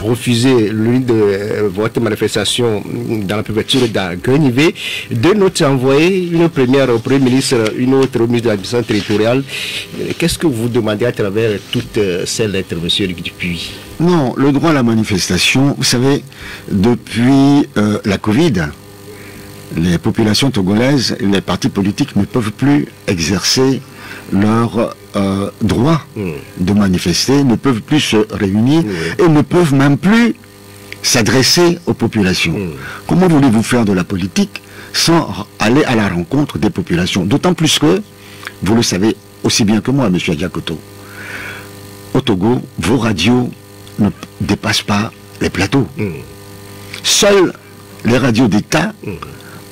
refusé l'une de votre manifestation dans la préfecture d'Aguenivé. Deux notes envoyées, une première au Premier ministre, une autre au ministre de l'administration territoriale. Qu'est-ce que vous demandez à travers toutes ces lettres, monsieur Luc Dupuis? Non, le droit à la manifestation, vous savez, depuis la Covid, les populations togolaises, les partis politiques ne peuvent plus exercer leur droit de manifester, ne peuvent plus se réunir et ne peuvent même plus s'adresser aux populations. Comment voulez-vous faire de la politique sans aller à la rencontre des populations? D'autant plus que, vous le savez aussi bien que moi, M. Diakoto, au Togo, vos radios ne dépassent pas les plateaux. Seules les radios d'État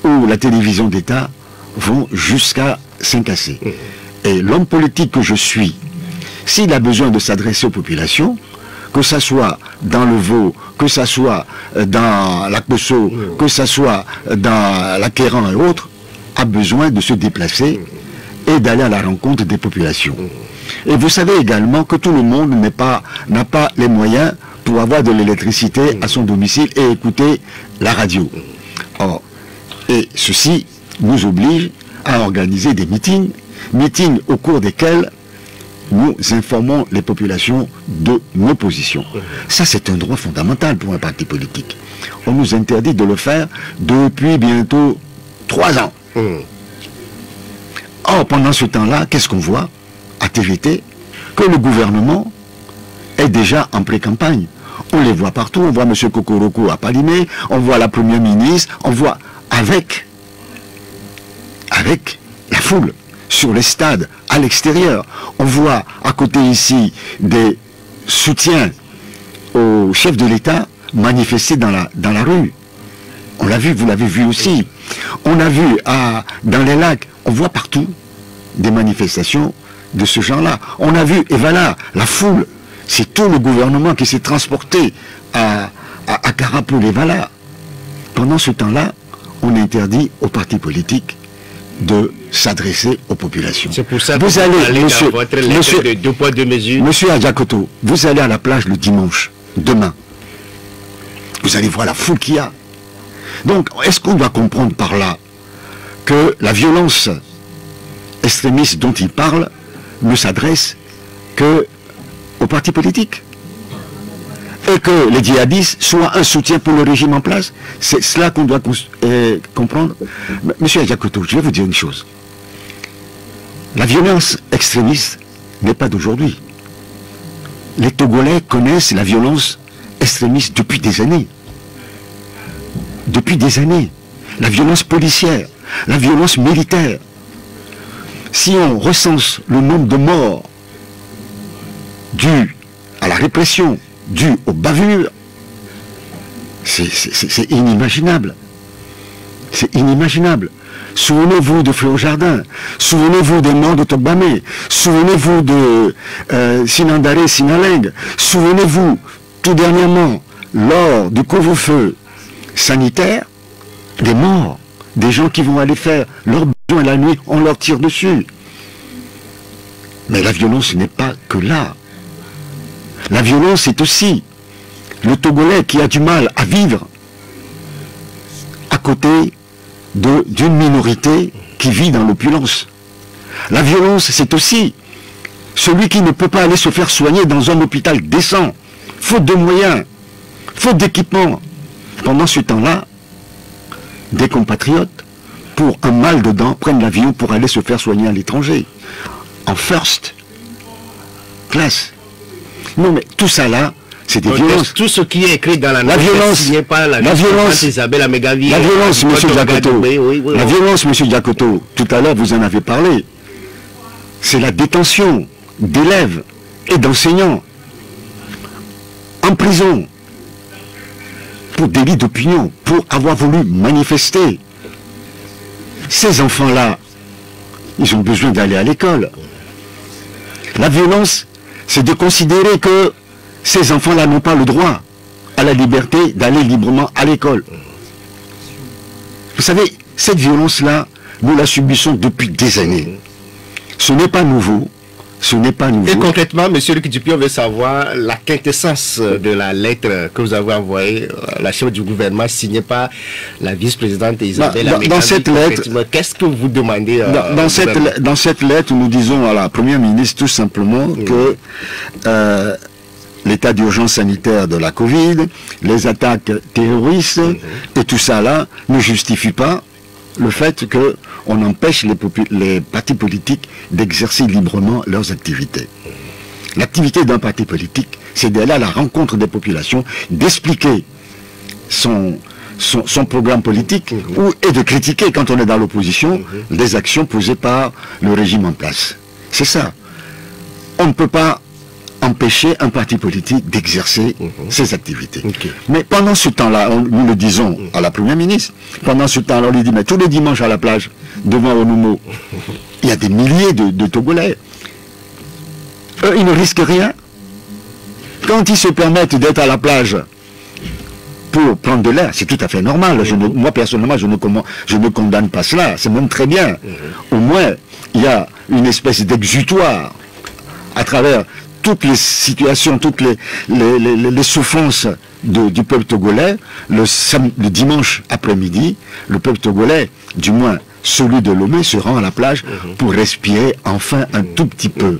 ou la télévision d'État vont jusqu'à Saint-Cassé. Et l'homme politique que je suis, s'il a besoin de s'adresser aux populations, que ça soit dans le Vaud, que ça soit dans la Kosso, que ça soit dans la Kéran et autres, a besoin de se déplacer et d'aller à la rencontre des populations. Et vous savez également que tout le monde n'a pas les moyens pour avoir de l'électricité à son domicile et écouter la radio. Or, et ceci nous oblige à organiser des meetings au cours desquels nous informons les populations de nos positions. Ça, c'est un droit fondamental pour un parti politique. On nous interdit de le faire depuis bientôt 3 ans. Or, pendant ce temps-là, qu'est-ce qu'on voit à TVT? Que le gouvernement est déjà en pré-campagne. On les voit partout, on voit M. Kokoroko à Palimé, on voit la Première ministre, on voit avec la foule, sur les stades, à l'extérieur. On voit à côté ici des soutiens au chef de l'État manifester dans la rue. On l'a vu, vous l'avez vu aussi. On a vu dans les lacs, on voit partout des manifestations de ce genre-là. On a vu, et voilà, la foule, c'est tout le gouvernement qui s'est transporté à Karapol-et-Vala. Pendant ce temps-là, on interdit aux partis politiques de s'adresser aux populations. C'est pour ça que vous allez, monsieur, de 2 poids 2 mesures. Monsieur Adjakoto, vous allez à la plage le dimanche, demain. Vous allez voir la foule qu'il y a. Donc, est-ce qu'on doit comprendre par là que la violence extrémiste dont il parle ne s'adresse que aux partis politiques? Et que les djihadistes soient un soutien pour le régime en place? C'est cela qu'on doit comprendre. Monsieur Adjakoto, je vais vous dire une chose. La violence extrémiste n'est pas d'aujourd'hui. Les Togolais connaissent la violence extrémiste depuis des années. Depuis des années. La violence policière, la violence militaire. Si on recense le nombre de morts dus à la répression, dû aux bavures, c'est inimaginable. C'est inimaginable. Souvenez-vous de Fléau Jardin, souvenez-vous des morts de Togbamé, souvenez-vous de Sinandare Sinaleng, souvenez-vous tout dernièrement, lors du couvre-feu sanitaire, des morts, des gens qui vont aller faire leurs besoins la nuit, on leur tire dessus. Mais la violence n'est pas que là. La violence est aussi le Togolais qui a du mal à vivre à côté d'une minorité qui vit dans l'opulence. La violence, c'est aussi celui qui ne peut pas aller se faire soigner dans un hôpital décent, faute de moyens, faute d'équipement. Pendant ce temps-là, des compatriotes, pour un mal de dents, prennent l'avion pour aller se faire soigner à l'étranger, en first class. Non, mais tout ça là, c'est des violences. Tout ce qui est écrit dans la violence, n'est pas la violence, Isabelle Amégavi. La violence, monsieur Diakoto. La violence, monsieur Diakoto. Tout à l'heure, vous en avez parlé. C'est la détention d'élèves et d'enseignants en prison pour délit d'opinion, pour avoir voulu manifester. Ces enfants-là, ils ont besoin d'aller à l'école. La violence, c'est de considérer que ces enfants-là n'ont pas le droit à la liberté d'aller librement à l'école. Vous savez, cette violence-là, nous la subissons depuis des années. Ce n'est pas nouveau, Ce n'est pas nouveau. Et concrètement, M. Luc Dupuy, on veut savoir la quintessence de la lettre que vous avez envoyée, la chef du gouvernement, signée par la vice-présidente Isabelle Amekani. Dans cette lettre, qu'est-ce que vous demandez dans cette lettre, nous disons à la Première ministre tout simplement que l'état d'urgence sanitaire de la Covid, les attaques terroristes et tout ça là ne justifie pas le fait qu'on empêche les partis politiques d'exercer librement leurs activités. L'activité d'un parti politique, c'est d'aller à la rencontre des populations, d'expliquer son programme politique et de critiquer, quand on est dans l'opposition, les actions posées par le régime en place. C'est ça. On ne peut pas empêcher un parti politique d'exercer ses activités. Mais pendant ce temps-là, nous le disons à la Première ministre, pendant ce temps-là, on lui dit, mais tous les dimanches à la plage, devant Onoumo, il y a des milliers de Togolais. Eux, ils ne risquent rien. Quand ils se permettent d'être à la plage pour prendre de l'air, c'est tout à fait normal. Moi, personnellement, je ne condamne pas cela. C'est même très bien. Au moins, il y a une espèce d'exutoire à travers toutes les situations, toutes les souffrances du peuple togolais. Le dimanche après-midi, le peuple togolais, du moins celui de Lomé, se rend à la plage pour respirer enfin un tout petit peu.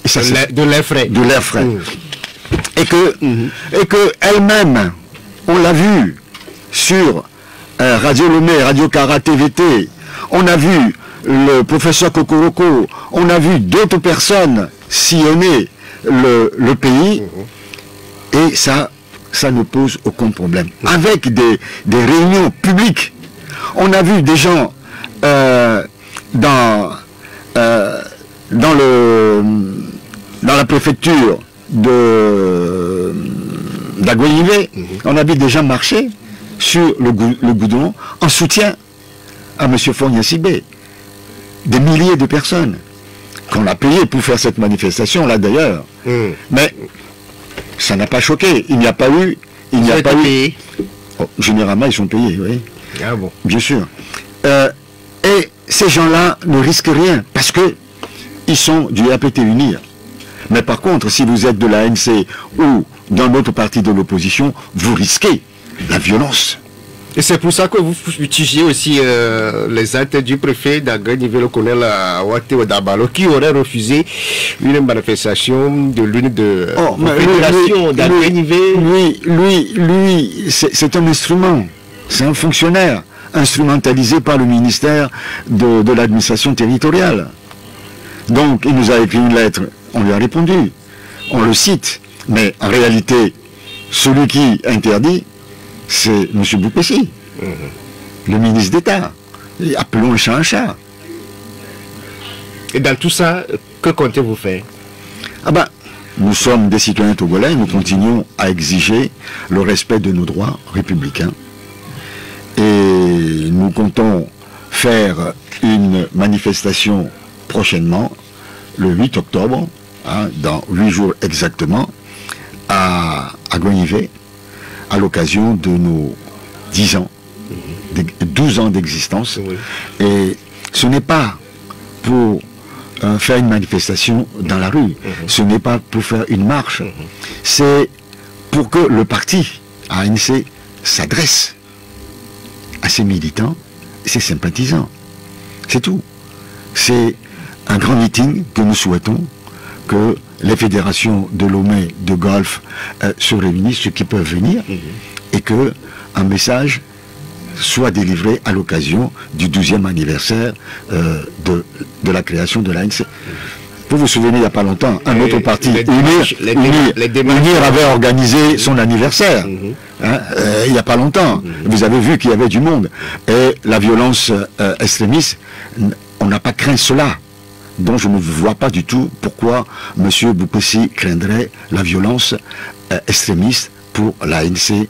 Et ça, de l'air frais. De l'air frais. Et que elle-même, on l'a vu sur Radio Lomé, Radio Kara TVT, on a vu le professeur Kokoroko, on a vu d'autres personnes sillonner le pays, et ça ne pose aucun problème. Avec des réunions publiques, on a vu des gens dans la préfecture d'Agoyivé, on a vu des gens marcher sur le goudron en soutien à M. Fogna Sibé. Des milliers de personnes qu'on a payées pour faire cette manifestation là d'ailleurs. Mais ça n'a pas choqué. Il n'y a pas eu. Payés. Oh, généralement, ils sont payés, oui. Ah bon. Bien sûr. Et ces gens-là ne risquent rien parce que ils sont du APT Unir. Mais par contre, si vous êtes de l'ANC ou d'un autre parti de l'opposition, vous risquez la violence. Et c'est pour ça que vous fustigiez aussi les actes du préfet d'Aganivé, le colonel Ouatteo Dabalo, qui aurait refusé une manifestation de l'une de fédération d'Aganivé. Lui, c'est un instrument, c'est un fonctionnaire instrumentalisé par le ministère de l'administration territoriale. Donc, il nous a écrit une lettre, on lui a répondu, on le cite, mais en réalité, celui qui interdit, c'est M. Boupessi, le ministre d'État. Appelons le chat un chat. Et dans tout ça, que comptez-vous faire? Ah ben, nous sommes des citoyens togolais, nous continuons à exiger le respect de nos droits républicains. Et nous comptons faire une manifestation prochainement, le 8 octobre, dans 8 jours exactement, à Gognivé, à l'occasion de nos 10 ans, 12 ans d'existence. Et ce n'est pas pour faire une manifestation dans la rue, ce n'est pas pour faire une marche, c'est pour que le parti ANC s'adresse à ses militants et ses sympathisants. C'est tout. C'est un grand meeting que nous souhaitons, que les fédérations de Lomé, de golf se réunissent, ceux qui peuvent venir, et que un message soit délivré à l'occasion du 12e anniversaire de la création de l'ANC. Vous vous souvenez, il n'y a pas longtemps, un autre parti, Unir, avait organisé son anniversaire. Il n'y a pas longtemps. Vous avez vu qu'il y avait du monde. Et la violence extrémiste, on n'a pas craint cela. Donc je ne vois pas du tout pourquoi M. Boupessi craindrait la violence extrémiste pour l'ANC.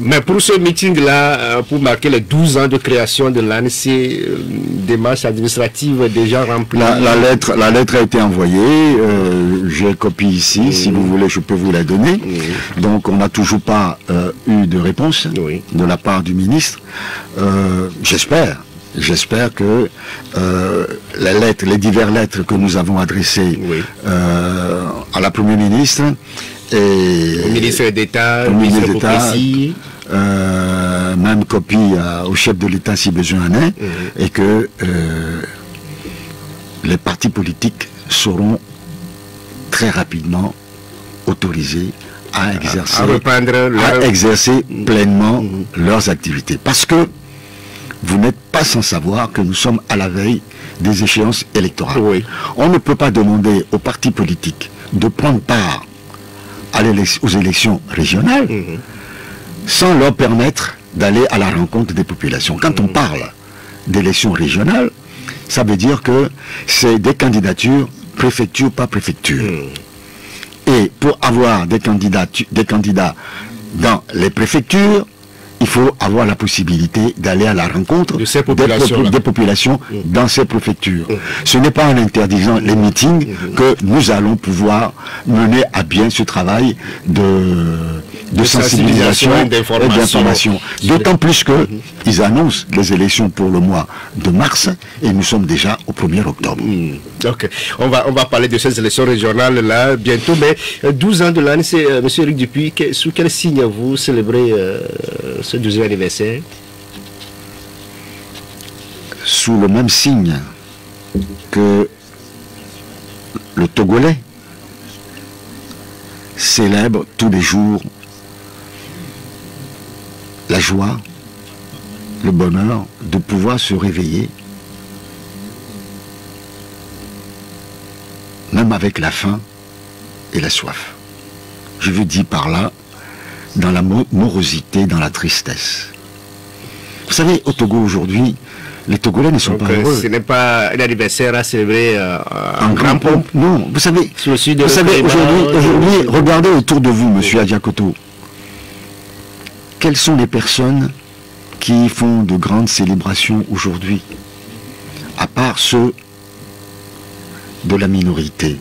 Mais pour ce meeting-là, pour marquer les 12 ans de création de l'ANC, démarche administrative déjà remplie. La lettre a été envoyée, j'ai copie ici, si vous voulez je peux vous la donner. Donc on n'a toujours pas eu de réponse de la part du ministre. J'espère j'espère que les diverses lettres que nous avons adressées à la Première ministre et au ministre d'État, au ministre d'État, même copie au chef de l'État si besoin en est, et que les partis politiques seront très rapidement autorisés à exercer pleinement leurs activités. Parce que vous n'êtes pas sans savoir que nous sommes à la veille des échéances électorales. Oui. On ne peut pas demander aux partis politiques de prendre part aux élections régionales sans leur permettre d'aller à la rencontre des populations. Quand on parle d'élections régionales, ça veut dire que c'est des candidatures préfecture par préfecture. Et pour avoir des candidats dans les préfectures, il faut avoir la possibilité d'aller à la rencontre des populations dans ces préfectures. Ce n'est pas en interdisant les meetings que nous allons pouvoir mener à bien ce travail de sensibilisation et d'information. D'autant plus qu'ils annoncent les élections pour le mois de mars et nous sommes déjà au 1er octobre. Ok, on va parler de ces élections régionales là bientôt, mais 12 ans de l'ANC, M. Eric Dupuis, sous quel signe vous célébrez ce 12e anniversaire? Sous le même signe que le Togolais célèbre tous les jours la joie, le bonheur de pouvoir se réveiller, même avec la faim et la soif. Je veux dire par là, dans la morosité, dans la tristesse. Vous savez, au Togo aujourd'hui, les Togolais ne sont pas heureux. Ce n'est pas un anniversaire à célébrer en grand pompe. Non, vous savez, aujourd'hui, regardez autour de vous, monsieur Adjakoto. Quelles sont les personnes qui font de grandes célébrations aujourd'hui, à part ceux de la minorité?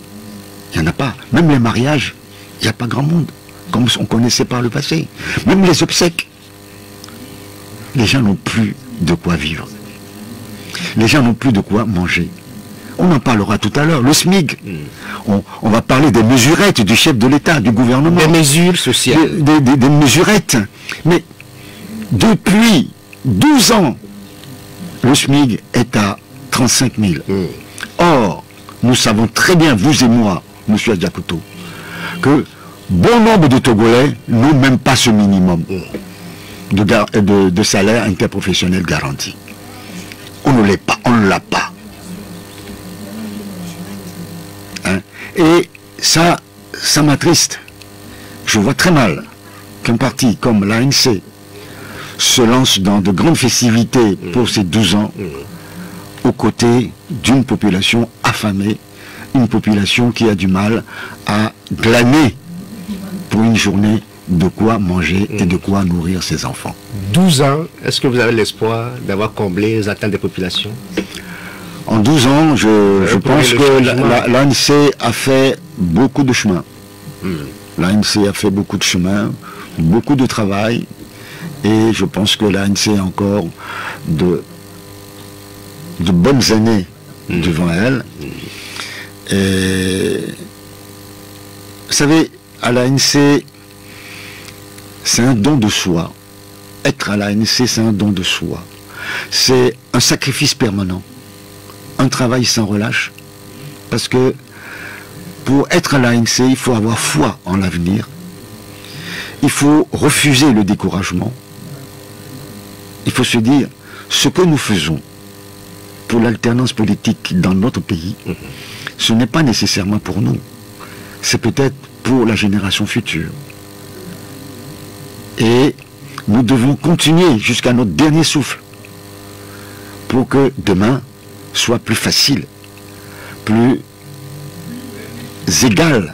Il n'y en a pas. Même les mariages, il n'y a pas grand monde, comme on connaissait par le passé. Même les obsèques, les gens n'ont plus de quoi vivre. Les gens n'ont plus de quoi manger. On en parlera tout à l'heure. Le SMIC, on va parler des mesurettes du chef de l'État, du gouvernement. Des mesures sociales. Des mesurettes. Mais depuis 12 ans, le SMIC est à 35 000. Or, nous savons très bien, vous et moi, M. Adjakoto, que bon nombre de Togolais n'ont même pas ce minimum de salaire interprofessionnel garanti. On ne l'est pas, on ne l'a pas. Hein? Et ça m'attriste. Je vois très mal qu'un parti comme l'ANC se lance dans de grandes festivités pour ces 12 ans aux côtés d'une population affamée, une population qui a du mal à glaner pour une journée de quoi manger et de quoi nourrir ses enfants. 12 ans, est-ce que vous avez l'espoir d'avoir comblé les attentes des populations? En 12 ans, je pense que l'ANC a fait beaucoup de chemin. L'ANC a fait beaucoup de chemin, beaucoup de travail, et je pense que l'ANC a encore de bonnes années devant elle. Et vous savez, à l'ANC, c'est un don de soi. Être à l'ANC, c'est un don de soi. C'est un sacrifice permanent, un travail sans relâche. Parce que pour être à l'ANC, il faut avoir foi en l'avenir. Il faut refuser le découragement. Il faut se dire, ce que nous faisons pour l'alternance politique dans notre pays, ce n'est pas nécessairement pour nous. C'est peut-être pour la génération future. Et nous devons continuer jusqu'à notre dernier souffle pour que demain soit plus facile, plus égal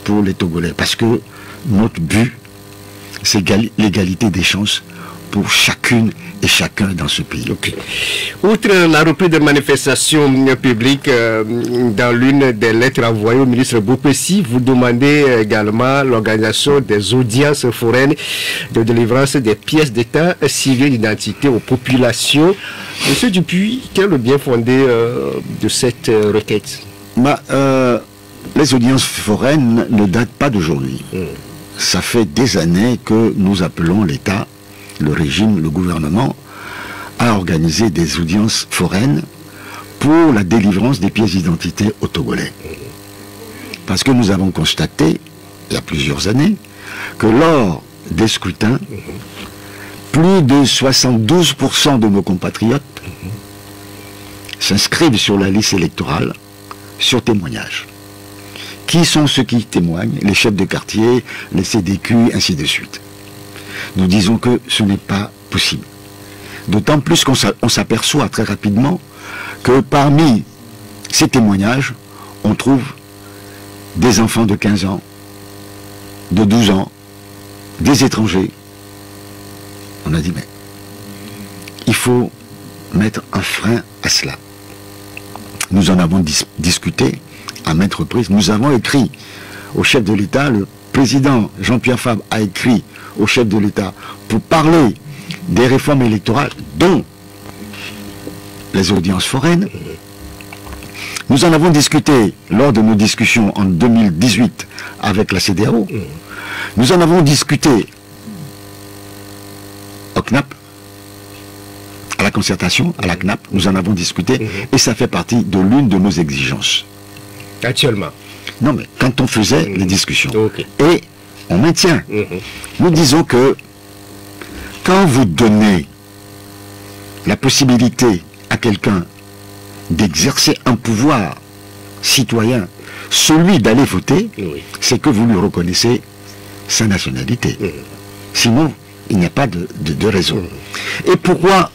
pour les Togolais. Parce que notre but, c'est l'égalité des chances pour chacune et chacun dans ce pays. Okay. Outre la reprise de manifestations publiques, dans l'une des lettres envoyées au ministre Bopessi, vous demandez également l'organisation des audiences foraines de délivrance des pièces d'état civil d'identité aux populations. Monsieur Dupuis, quel est le bien fondé de cette requête? Les audiences foraines ne datent pas d'aujourd'hui. Ça fait des années que nous appelons l'État, le régime, le gouvernement, à organiser des audiences foraines pour la délivrance des pièces d'identité aux Togolais. Parce que nous avons constaté, il y a plusieurs années, que lors des scrutins, plus de 72% de nos compatriotes s'inscrivent sur la liste électorale sur témoignage. Qui sont ceux qui témoignent? Les chefs de quartier, les CDQ, ainsi de suite. Nous disons que ce n'est pas possible. D'autant plus qu'on s'aperçoit très rapidement que parmi ces témoignages, on trouve des enfants de 15 ans, de 12 ans, des étrangers. On a dit, mais il faut mettre un frein à cela. Nous en avons discuté à maintes reprises. Nous avons écrit au chef de l'État, le président Jean-Pierre Fabre a écrit au chef de l'État pour parler des réformes électorales, dont les audiences foraines. Nous en avons discuté lors de nos discussions en 2018 avec la CEDEAO. Nous en avons discuté au CNAP, à la concertation, à la CNAP, nous en avons discuté, et ça fait partie de l'une de nos exigences. Actuellement? Non, mais quand on faisait les discussions, Okay. Et on maintient, nous disons que quand vous donnez la possibilité à quelqu'un d'exercer un pouvoir citoyen, celui d'aller voter, c'est que vous lui reconnaissez sa nationalité. Sinon, il n'y a pas de raison. Et pourquoi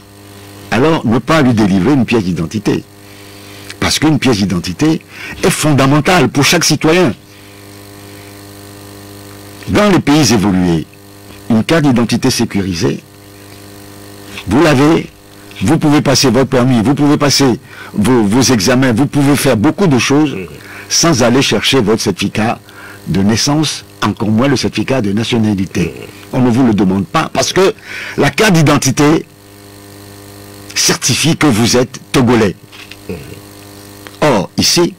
alors ne pas lui délivrer une pièce d'identité? Parce qu'une pièce d'identité est fondamentale pour chaque citoyen. Dans les pays évolués, une carte d'identité sécurisée, vous l'avez, vous pouvez passer votre permis, vous pouvez passer vos examens, vous pouvez faire beaucoup de choses sans aller chercher votre certificat de naissance, encore moins le certificat de nationalité. On ne vous le demande pas parce que la carte d'identité certifie que vous êtes Togolais. Or, ici,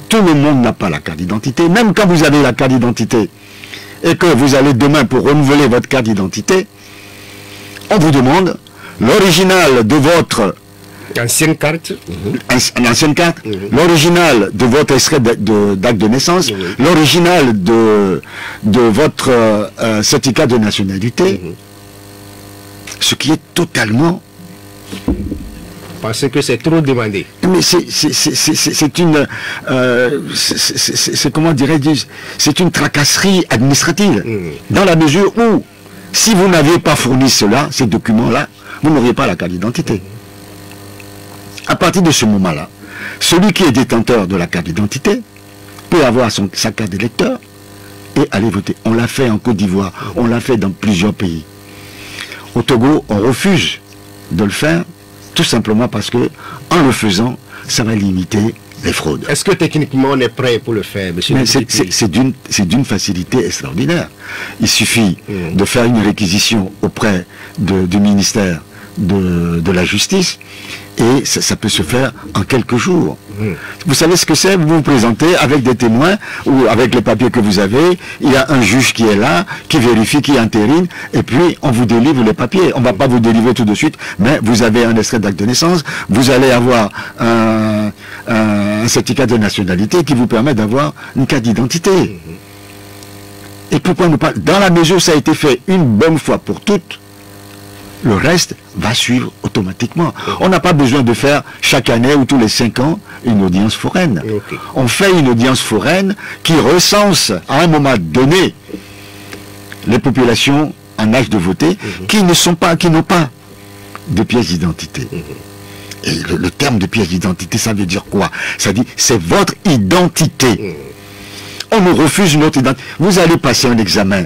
tout le monde n'a pas la carte d'identité. Même quand vous avez la carte d'identité et que vous allez demain pour renouveler votre carte d'identité, on vous demande l'original de votre ancienne carte, l'ancienne carte, l'original de votre extrait d'acte de naissance, l'original de votre certificat de nationalité, ce qui est totalement... Parce que c'est trop demandé. Mais c'est une... comment dirais-je? C'est une tracasserie administrative. Dans la mesure où, si vous n'aviez pas fourni cela, ces documents-là, vous n'auriez pas la carte d'identité. À partir de ce moment-là, celui qui est détenteur de la carte d'identité peut avoir sa carte d'électeur et aller voter. On l'a fait en Côte d'Ivoire, on l'a fait dans plusieurs pays. Au Togo, on refuse de le faire, tout simplement parce que, en le faisant, ça va limiter les fraudes. Est-ce que techniquement on est prêt pour le faire, monsieur? C'est d'une facilité extraordinaire. Il suffit de faire une réquisition auprès du ministère de la Justice et ça peut se faire en quelques jours. Vous savez ce que c'est? Vous vous présentez avec des témoins ou avec les papiers que vous avez, il y a un juge qui est là, qui vérifie, qui entérine, et puis on vous délivre les papiers. On ne va pas vous délivrer tout de suite, mais vous avez un extrait d'acte de naissance, vous allez avoir un certificat de nationalité qui vous permet d'avoir une carte d'identité. Et pourquoi ne pas? Dans la mesure où ça a été fait une bonne fois pour toutes, le reste va suivre automatiquement. On n'a pas besoin de faire chaque année ou tous les 5 ans une audience foraine. On fait une audience foraine qui recense à un moment donné les populations en âge de voter qui n'ont pas de pièce d'identité. Et le terme de pièce d'identité, ça veut dire quoi? Ça dit, c'est votre identité. On nous refuse notre identité. Vous allez passer un examen.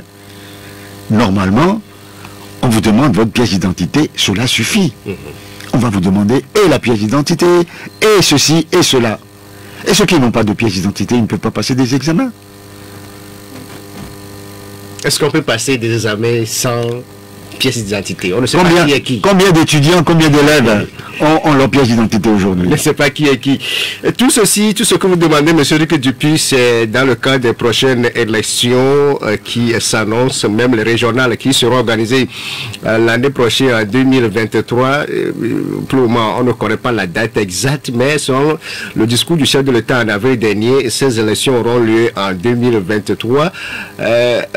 Normalement, on vous demande demande votre pièce d'identité, cela suffit. On va vous demander et la pièce d'identité, et ceci, et cela. Et ceux qui n'ont pas de pièce d'identité, ils ne peuvent pas passer des examens. Est-ce qu'on peut passer des examens sans pièce d'identité? On ne sait pas qui est qui. Combien d'étudiants, combien d'élèves ont leur pièce d'identité aujourd'hui? On ne sait pas qui est qui. Tout ceci, tout ce que vous demandez, M. Rick Dupuis, c'est dans le cadre des prochaines élections qui s'annoncent, même les régionales qui seront organisées l'année prochaine, en 2023. Pour le moment, on ne connaît pas la date exacte, mais selon le discours du chef de l'État en avril dernier, ces élections auront lieu en 2023.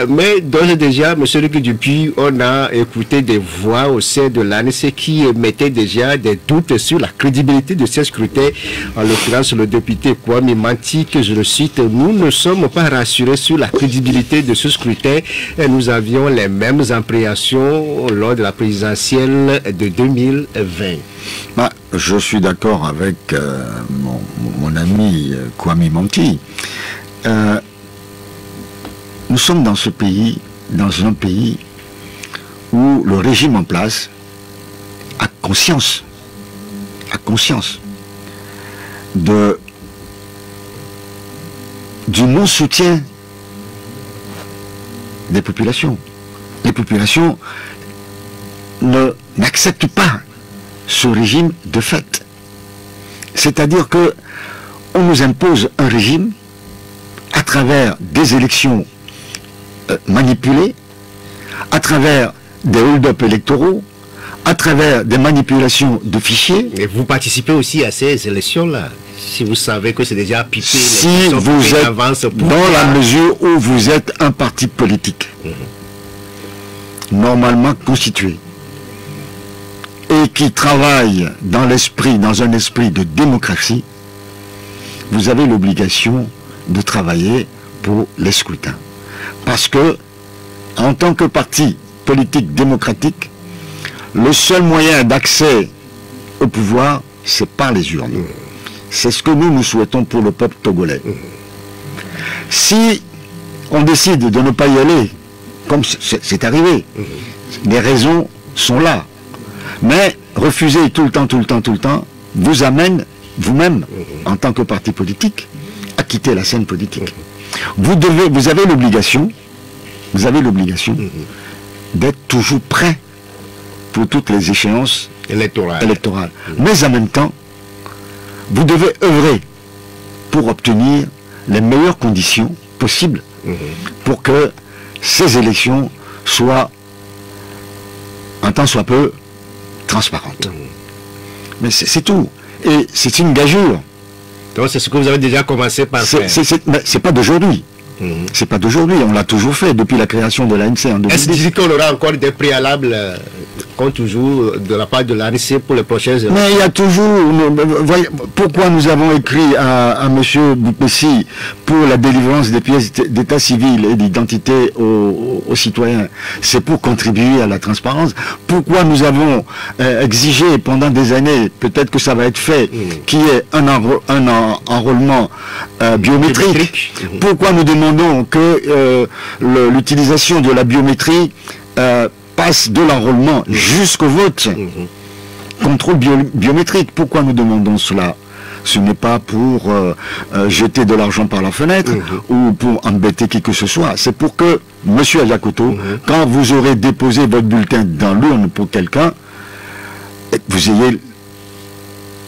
Mais d'ores et déjà, M. Rick Dupuis, on a écouté des voix au sein de l'ANC qui émettaient déjà des doutes sur la crédibilité de ces scrutins. En l'occurrence, le député Kwame Manti, que je le cite, nous ne sommes pas rassurés sur la crédibilité de ce scrutin et nous avions les mêmes appréhensions lors de la présidentielle de 2020. Je suis d'accord avec mon ami Kwame Manti. Nous sommes dans ce pays, dans un pays où le régime en place a conscience du non-soutien des populations. Les populations n'acceptent pas ce régime de fait. C'est-à-dire que on nous impose un régime à travers des élections manipulées, à travers des hold-up électoraux, à travers des manipulations de fichiers. Et vous participez aussi à ces élections-là, si vous savez que c'est déjà pipé. Si vous êtes dans la mesure où vous êtes un parti politique, normalement constitué, et qui travaille dans un esprit de démocratie, vous avez l'obligation de travailler pour les scrutins. Parce que, en tant que parti politique démocratique, le seul moyen d'accès au pouvoir, c'est par les urnes. C'est ce que nous souhaitons pour le peuple togolais. Si on décide de ne pas y aller, comme c'est arrivé, les raisons sont là. Mais refuser tout le temps, vous amène vous-même, en tant que parti politique, à quitter la scène politique. Vous avez l'obligation d'être toujours prêt pour toutes les échéances électorales. Mais en même temps, vous devez œuvrer pour obtenir les meilleures conditions possibles pour que ces élections soient, un tant soit peu, transparentes. Mais c'est tout. Et c'est une gageure. Donc c'est ce que vous avez déjà commencé par faire. C'est pas d'aujourd'hui. C'est pas d'aujourd'hui, on l'a toujours fait depuis la création de l'ANC en 2010. Est-ce qu'on aura encore des préalables, comme toujours, de la part de l'ANC pour les prochaines élections? Mais il y a toujours... Voyez, pourquoi nous avons écrit à M. Boupessi pour la délivrance des pièces d'état civil et d'identité aux citoyens? C'est pour contribuer à la transparence. Pourquoi nous avons exigé pendant des années, peut-être que ça va être fait, qu'il y ait un enrôlement biométrique? Pourquoi nous demandons que l'utilisation de la biométrie passe de l'enrôlement jusqu'au vote? Contrôle biométrique. Pourquoi nous demandons cela? Ce n'est pas pour jeter de l'argent par la fenêtre ou pour embêter qui que ce soit. C'est pour que, monsieur Ajakoto, quand vous aurez déposé votre bulletin dans l'urne pour quelqu'un, vous ayez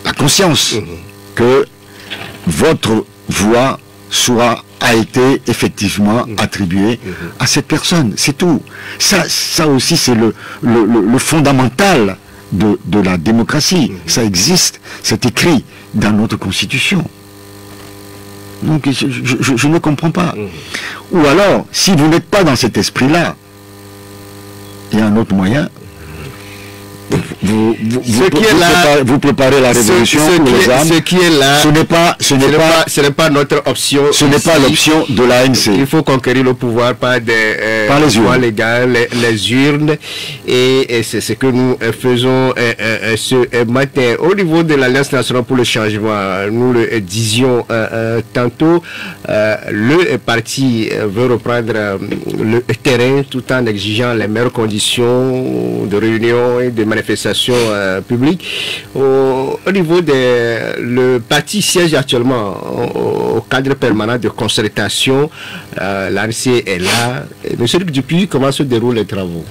la conscience que votre voix a été effectivement attribuée à cette personne. C'est tout. Ça aussi, c'est le fondamental de la démocratie. Ça existe, c'est écrit dans notre Constitution. Donc, je ne comprends pas. Ou alors, si vous n'êtes pas dans cet esprit-là, il y a un autre moyen. vous préparez la révolution pour les armes. Ce qui est là, ce n'est pas notre option. Ce n'est pas l'option de l'ANC. Il faut conquérir le pouvoir par les voies légales, les urnes, et c'est ce que nous faisons ce matin. Au niveau de l'Alliance nationale pour le changement, nous le disions tantôt, le parti veut reprendre le terrain tout en exigeant les meilleures conditions de réunion et de manifestations publiques. Au niveau le parti siège actuellement au cadre permanent de concertation. L'ANC est là. Monsieur Luc Dupuis, comment se déroulent les travaux?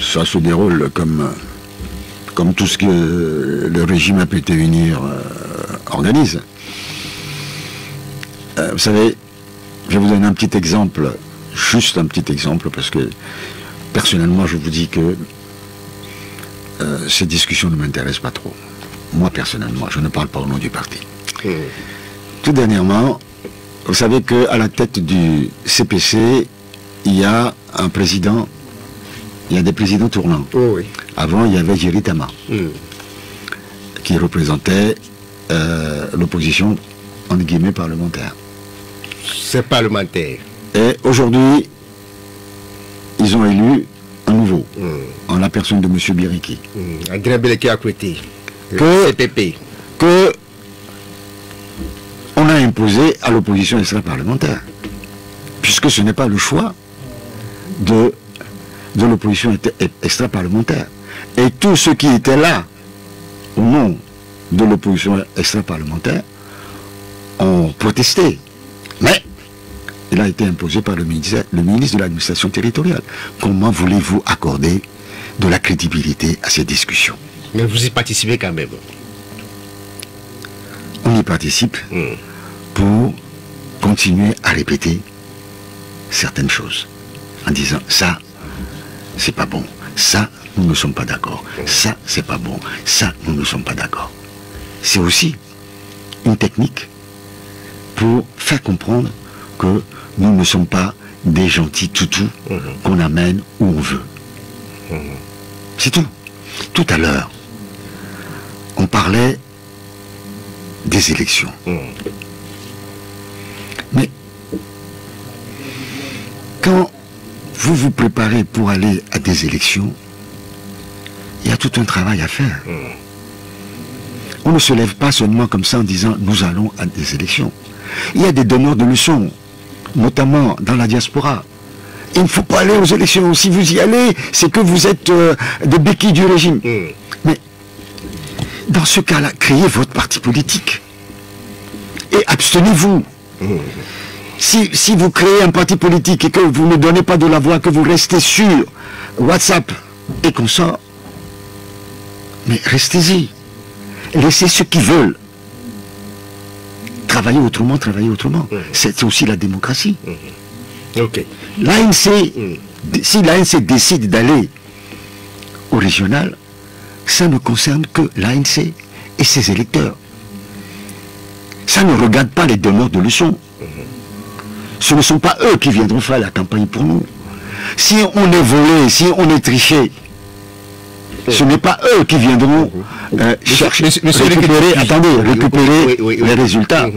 Ça se déroule comme tout ce que le régime a pu unir organise. Vous savez, je vais vous donner un petit exemple, juste un petit exemple, parce que personnellement, je vous dis que ces discussions ne m'intéressent pas trop. Moi, personnellement, je ne parle pas au nom du parti. Tout dernièrement, vous savez qu'à la tête du CPC, il y a un président, il y a des présidents tournants. Oh oui. Avant, il y avait Jerry Tama, qui représentait l'opposition, entre guillemets, parlementaire. C'est parlementaire. Et aujourd'hui, ils ont élu un nouveau, en la personne de M. Biriki. André Beleki à côté. CPP. Que on a imposé à l'opposition extra-parlementaire. Puisque ce n'est pas le choix de l'opposition extra-parlementaire. Et tous ceux qui étaient là, au nom de l'opposition extra-parlementaire, ont protesté. Mais il a été imposé par le ministre de l'administration territoriale. Comment voulez-vous accorder de la crédibilité à ces discussions? Mais vous y participez quand même. On y participe pour continuer à répéter certaines choses en disant ça, c'est pas bon, ça, nous ne sommes pas d'accord, ça, c'est pas bon, ça, nous ne sommes pas d'accord. C'est aussi une technique pour faire comprendre que nous ne sommes pas des gentils toutous qu'on amène où on veut. C'est tout. Tout à l'heure, on parlait des élections. Mais quand vous vous préparez pour aller à des élections, il y a tout un travail à faire. On ne se lève pas seulement comme ça en disant nous allons à des élections. Il y a des donneurs de leçons, notamment dans la diaspora. Il ne faut pas aller aux élections. Si vous y allez, c'est que vous êtes des béquilles du régime. Mais dans ce cas-là, créez votre parti politique. Et abstenez-vous. Si vous créez un parti politique et que vous ne donnez pas de la voix, que vous restez sur WhatsApp et qu'on sort, mais restez-y. Laissez ceux qui veulent travailler autrement, travailler autrement. C'est aussi la démocratie. L'ANC, si l'ANC décide d'aller au régional, ça ne concerne que l'ANC et ses électeurs. Ça ne regarde pas les donneurs de leçons. Ce ne sont pas eux qui viendront faire la campagne pour nous. Si on est volé, si on est triché, ce n'est pas eux qui viendront chercher, récupérer les résultats.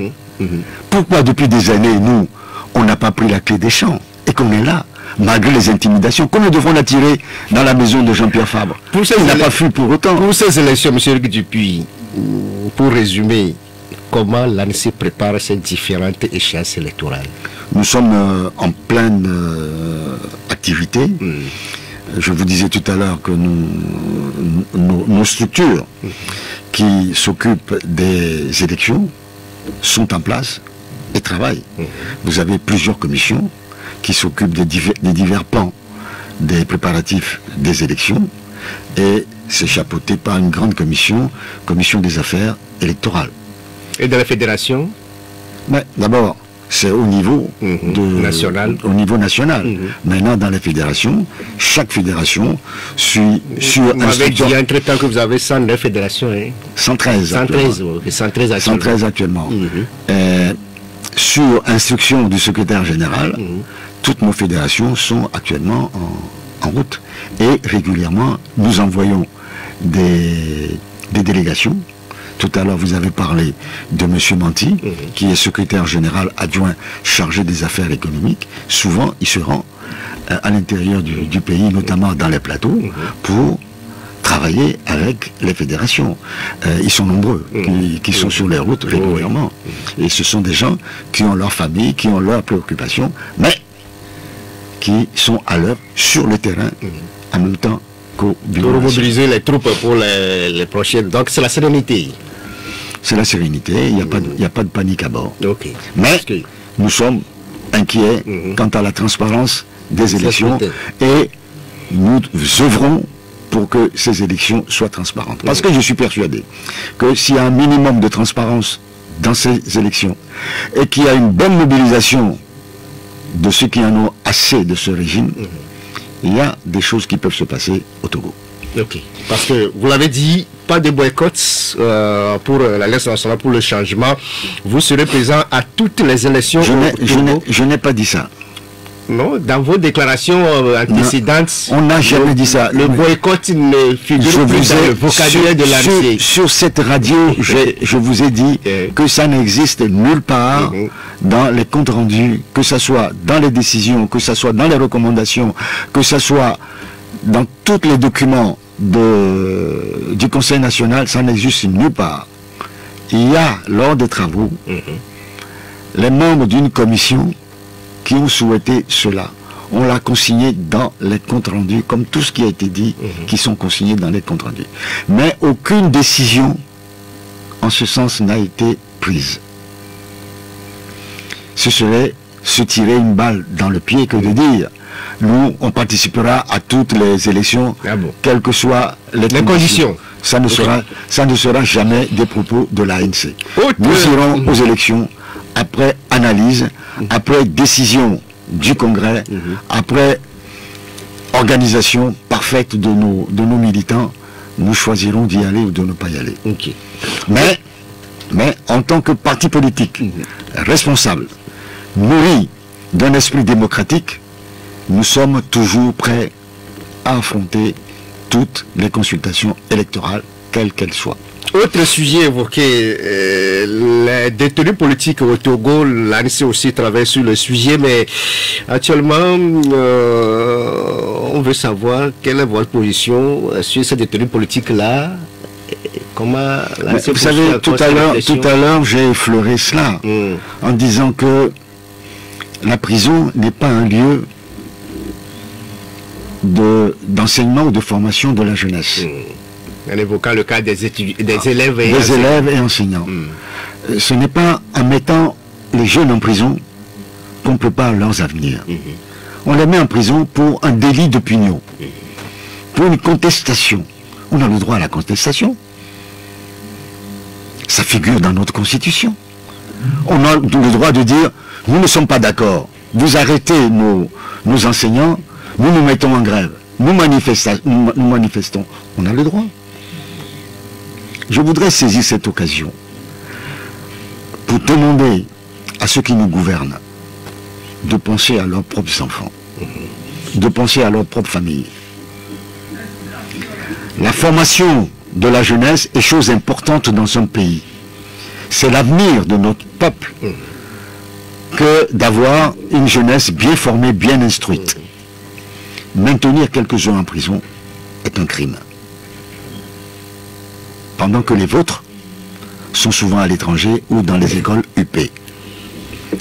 Pourquoi depuis des années, nous, on n'a pas pris la clé des champs et qu'on est là, malgré les intimidations, qu'on nous devons la tirer dans la maison de Jean-Pierre Fabre? Il n'a pas fui pour autant. Pour ces élections, M. Luc Dupuis, pour résumer, comment l'ANC prépare ces différentes échéances électorales? Nous sommes en pleine activité. Je vous disais tout à l'heure que nos structures qui s'occupent des élections sont en place et travaillent. Vous avez plusieurs commissions qui s'occupent des divers pans des préparatifs des élections et c'est chapeauté par une grande commission des affaires électorales. Et de la fédération? D'abord, c'est au niveau national. Maintenant, dans les fédérations, chaque fédération suit sur un structure... Il y a entre-temps que vous avez 109 fédérations. 113 actuellement. Sur instruction du secrétaire général, toutes nos fédérations sont actuellement en route et régulièrement nous envoyons des délégations. Tout à l'heure, vous avez parlé de M. Manti, qui est secrétaire général adjoint chargé des affaires économiques. Souvent, il se rend à l'intérieur du pays, notamment dans les plateaux, pour travailler avec les fédérations. Ils sont nombreux, qui sont sur les routes régulièrement. Et ce sont des gens qui ont leur famille, qui ont leurs préoccupations, mais qui sont à l'œuvre sur le terrain en même temps qu'au bureau. Pour mobiliser les troupes pour les prochaines. Donc c'est la sérénité. C'est la sérénité, il n'y a pas de panique à bord. Okay. Mais nous sommes inquiets quant à la transparence des élections et nous œuvrons pour que ces élections soient transparentes. Parce que je suis persuadé que s'il y a un minimum de transparence dans ces élections et qu'il y a une bonne mobilisation de ceux qui en ont assez de ce régime, il y a des choses qui peuvent se passer au Togo. Ok. Parce que vous l'avez dit, pas de boycott pour l'Alliance nationale pour le changement. Vous serez présent à toutes les élections. Je n'ai pas dit ça. Non, dans vos déclarations antécédentes, on n'a jamais dit ça. Le boycott ne figure plus dans le vocabulaire de l'ANC. Sur cette radio, je vous ai dit que ça n'existe nulle part dans les comptes rendus, que ce soit dans les décisions, que ce soit dans les recommandations, que ce soit dans tous les documents du Conseil national, ça n'existe nulle part. Il y a, lors des travaux, les membres d'une commission qui ont souhaité cela. On l'a consigné dans les comptes rendus, comme tout ce qui a été dit, qui sont consignés dans les comptes rendus. Mais aucune décision en ce sens n'a été prise. Ce serait se tirer une balle dans le pied que de dire nous, on participera à toutes les élections, quelles que soient les conditions. Ça ne sera jamais des propos de l'ANC. Nous irons aux élections après analyse, après décision du Congrès, après organisation parfaite de nos militants, nous choisirons d'y aller ou de ne pas y aller. Mais en tant que parti politique responsable, nourri d'un esprit démocratique, nous sommes toujours prêts à affronter toutes les consultations électorales, quelles qu'elles soient. Autre sujet évoqué, les détenus politiques au Togo, l'ANC aussi travaille sur le sujet, mais actuellement, on veut savoir quelle est votre position sur ces détenus politiques-là. Comment vous savez, tout à l'heure, j'ai effleuré cela en disant que la prison n'est pas un lieu d'enseignement ou de formation de la jeunesse. En évoquant le cas des élèves et enseignants. Ce n'est pas en mettant les jeunes en prison qu'on prépare leurs avenirs. On les met en prison pour un délit d'opinion, pour une contestation. On a le droit à la contestation. Ça figure dans notre constitution. On a le droit de dire, nous ne sommes pas d'accord. Vous arrêtez nos enseignants, nous nous mettons en grève. Nous manifestons. On a le droit. Je voudrais saisir cette occasion pour demander à ceux qui nous gouvernent de penser à leurs propres enfants, de penser à leur propre famille. La formation de la jeunesse est chose importante dans un pays. C'est l'avenir de notre peuple que d'avoir une jeunesse bien formée, bien instruite. Maintenir quelques-uns en prison est un crime. Pendant que les vôtres sont souvent à l'étranger ou dans les écoles UP.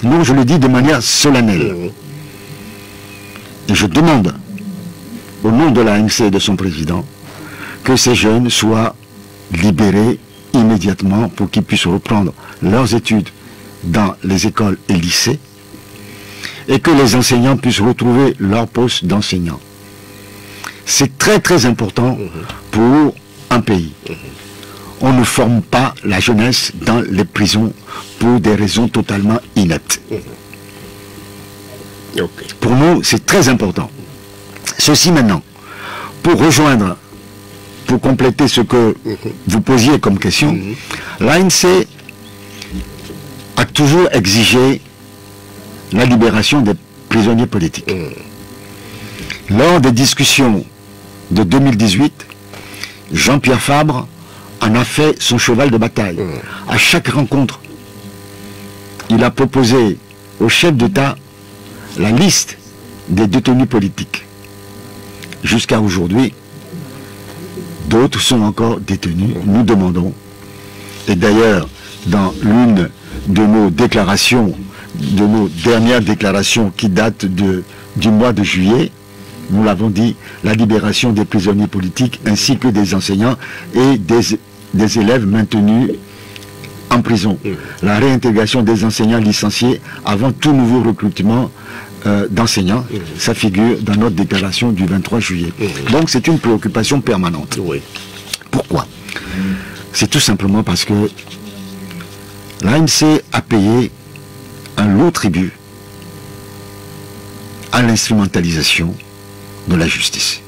Non, je le dis de manière solennelle. Et je demande, au nom de l'ANC et de son président, que ces jeunes soient libérés immédiatement pour qu'ils puissent reprendre leurs études dans les écoles et lycées et que les enseignants puissent retrouver leur poste d'enseignant. C'est très très important pour un pays. On ne forme pas la jeunesse dans les prisons pour des raisons totalement ineptes. Pour nous, c'est très important. Ceci maintenant, pour rejoindre, pour compléter ce que vous posiez comme question, l'ANC a toujours exigé la libération des prisonniers politiques. Lors des discussions de 2018, Jean-Pierre Fabre en a fait son cheval de bataille. À chaque rencontre, il a proposé au chef d'État la liste des détenus politiques. Jusqu'à aujourd'hui, d'autres sont encore détenus. Nous demandons, et d'ailleurs, dans l'une de nos déclarations, de nos dernières déclarations qui datent du mois de juillet, nous l'avons dit, la libération des prisonniers politiques ainsi que des enseignants et des élèves maintenus en prison. La réintégration des enseignants licenciés avant tout nouveau recrutement d'enseignants, ça figure dans notre déclaration du 23 juillet. Donc c'est une préoccupation permanente. Pourquoi? C'est tout simplement parce que l'ANC a payé un lourd tribut à l'instrumentalisation de la justice.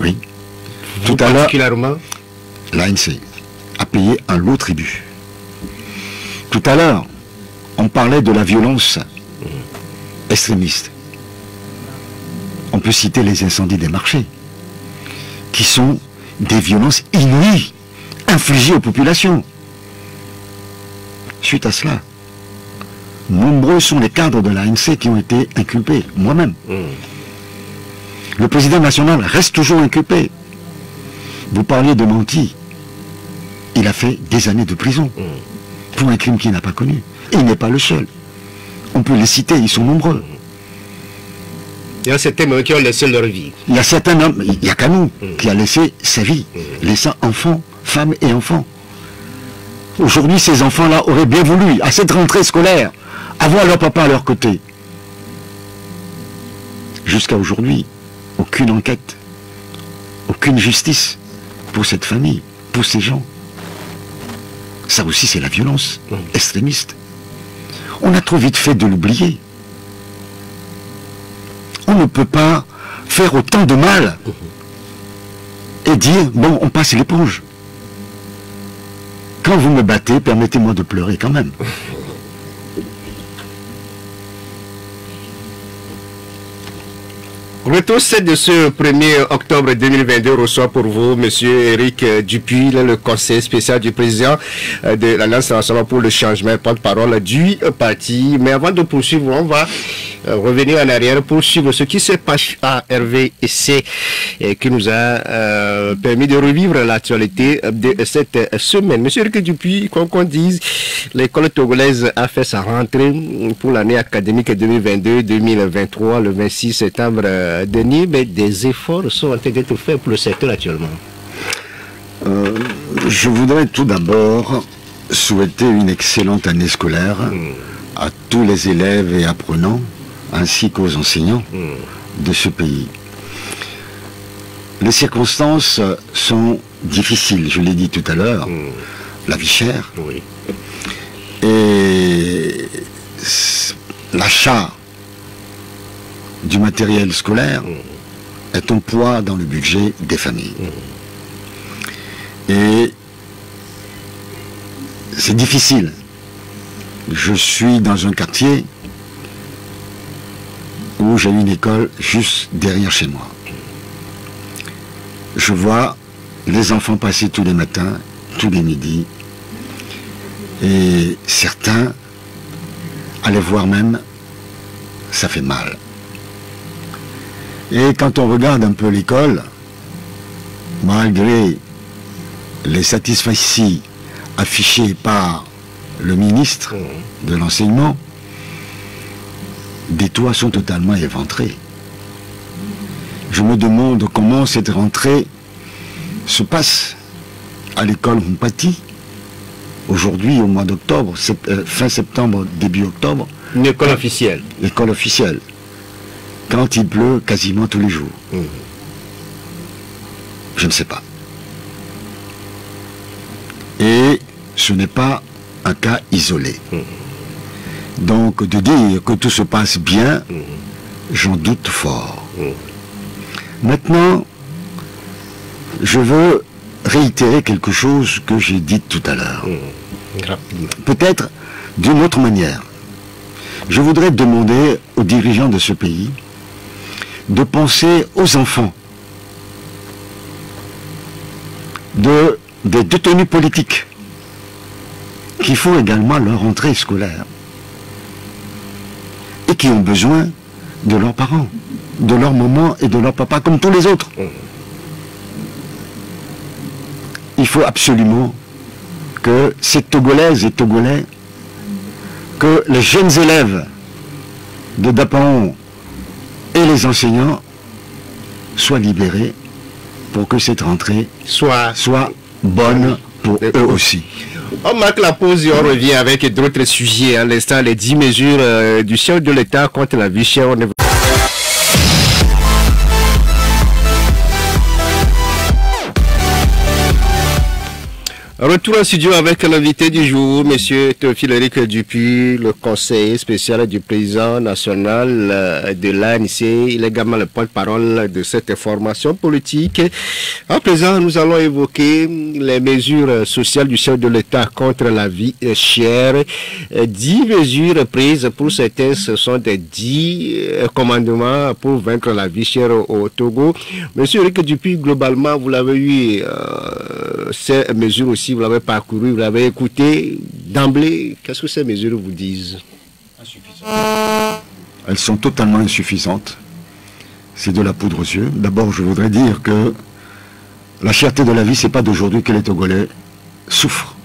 Oui. Tout à l'heure, l'ANC a payé un lourd tribut. Tout à l'heure, on parlait de la violence extrémiste. On peut citer les incendies des marchés, qui sont des violences inouïes, infligées aux populations. Suite à cela, nombreux sont les cadres de l'ANC qui ont été inculpés, moi-même. Le président national reste toujours inculpé. Vous parliez de Manti. Il a fait des années de prison pour un crime qu'il n'a pas connu. Et il n'est pas le seul. On peut les citer, ils sont nombreux. Il y a certains hommes qui ont laissé leur vie. Il y a certains hommes, il n'y a qu'à nous, qui a laissé sa vie, laissant enfants, femmes et enfants. Aujourd'hui, ces enfants-là auraient bien voulu, à cette rentrée scolaire, avoir leur papa à leur côté. Jusqu'à aujourd'hui, aucune enquête, aucune justice pour cette famille, pour ces gens. Ça aussi, c'est la violence extrémiste. On a trop vite fait de l'oublier. On ne peut pas faire autant de mal et dire, bon, on passe l'éponge. Quand vous me battez, permettez-moi de pleurer quand même. Retour 7 de ce 1er octobre 2022 reçoit pour vous M. Éric Dupuis, le conseiller spécial du président de l'Alliance nationale pour le changement, porte-parole du parti. Mais avant de poursuivre, on va revenir en arrière pour suivre ce qui se passe à Hervé Essé et qui nous a permis de revivre l'actualité de cette semaine. M. Éric Dupuis, quoi qu'on dise, l'école togolaise a fait sa rentrée pour l'année académique 2022-2023 le 26 septembre dernier, mais des efforts sont en train d'être faits pour le secteur actuellement. Je voudrais tout d'abord souhaiter une excellente année scolaire à tous les élèves et apprenants, ainsi qu'aux enseignants de ce pays. Les circonstances sont difficiles, je l'ai dit tout à l'heure, la vie chère, et l'achat du matériel scolaire est un poids dans le budget des familles. Et c'est difficile. Je suis dans un quartier où j'ai une école juste derrière chez moi. Je vois les enfants passer tous les matins, tous les midis, et certains, aller voir même, ça fait mal. Et quand on regarde un peu l'école, malgré les satisfactions affichées par le ministre de l'enseignement, des toits sont totalement éventrés. Je me demande comment cette rentrée se passe à l'école Mpati, aujourd'hui au mois d'octobre, fin septembre, début octobre. Une école officielle. L'école officielle. Quand il pleut quasiment tous les jours. Je ne sais pas. Et ce n'est pas un cas isolé. Donc de dire que tout se passe bien, j'en doute fort. Maintenant, je veux réitérer quelque chose que j'ai dit tout à l'heure. Peut-être d'une autre manière. Je voudrais demander aux dirigeants de ce pays de penser aux enfants des détenus politiques qui font également leur rentrée scolaire et qui ont besoin de leurs parents, de leur maman et de leur papa, comme tous les autres. Il faut absolument que ces Togolaises et Togolais, que les jeunes élèves de Dapaon et les enseignants soient libérés pour que cette rentrée soit bonne pour eux aussi. On marque la pause et on revient avec d'autres sujets. À l'instant, les 10 mesures du chef de l'État contre la vie chère. Retour en studio avec l'invité du jour, M. Théophile Dupuis, le conseiller spécial du président national de l'ANC. Il est également le porte-parole de cette formation politique. À présent, nous allons évoquer les mesures sociales du chef de l'État contre la vie chère. 10 mesures prises, pour certains, ce sont des 10 commandements pour vaincre la vie chère au Togo. M. Dupuis, globalement, vous l'avez eu, ces mesures aussi, vous l'avez parcouru, vous l'avez écouté d'emblée. Qu'est-ce que ces mesures vous disent? Elles sont totalement insuffisantes. C'est de la poudre aux yeux. D'abord, je voudrais dire que la cherté de la vie, c'est pas d'aujourd'hui que les Togolais souffrent.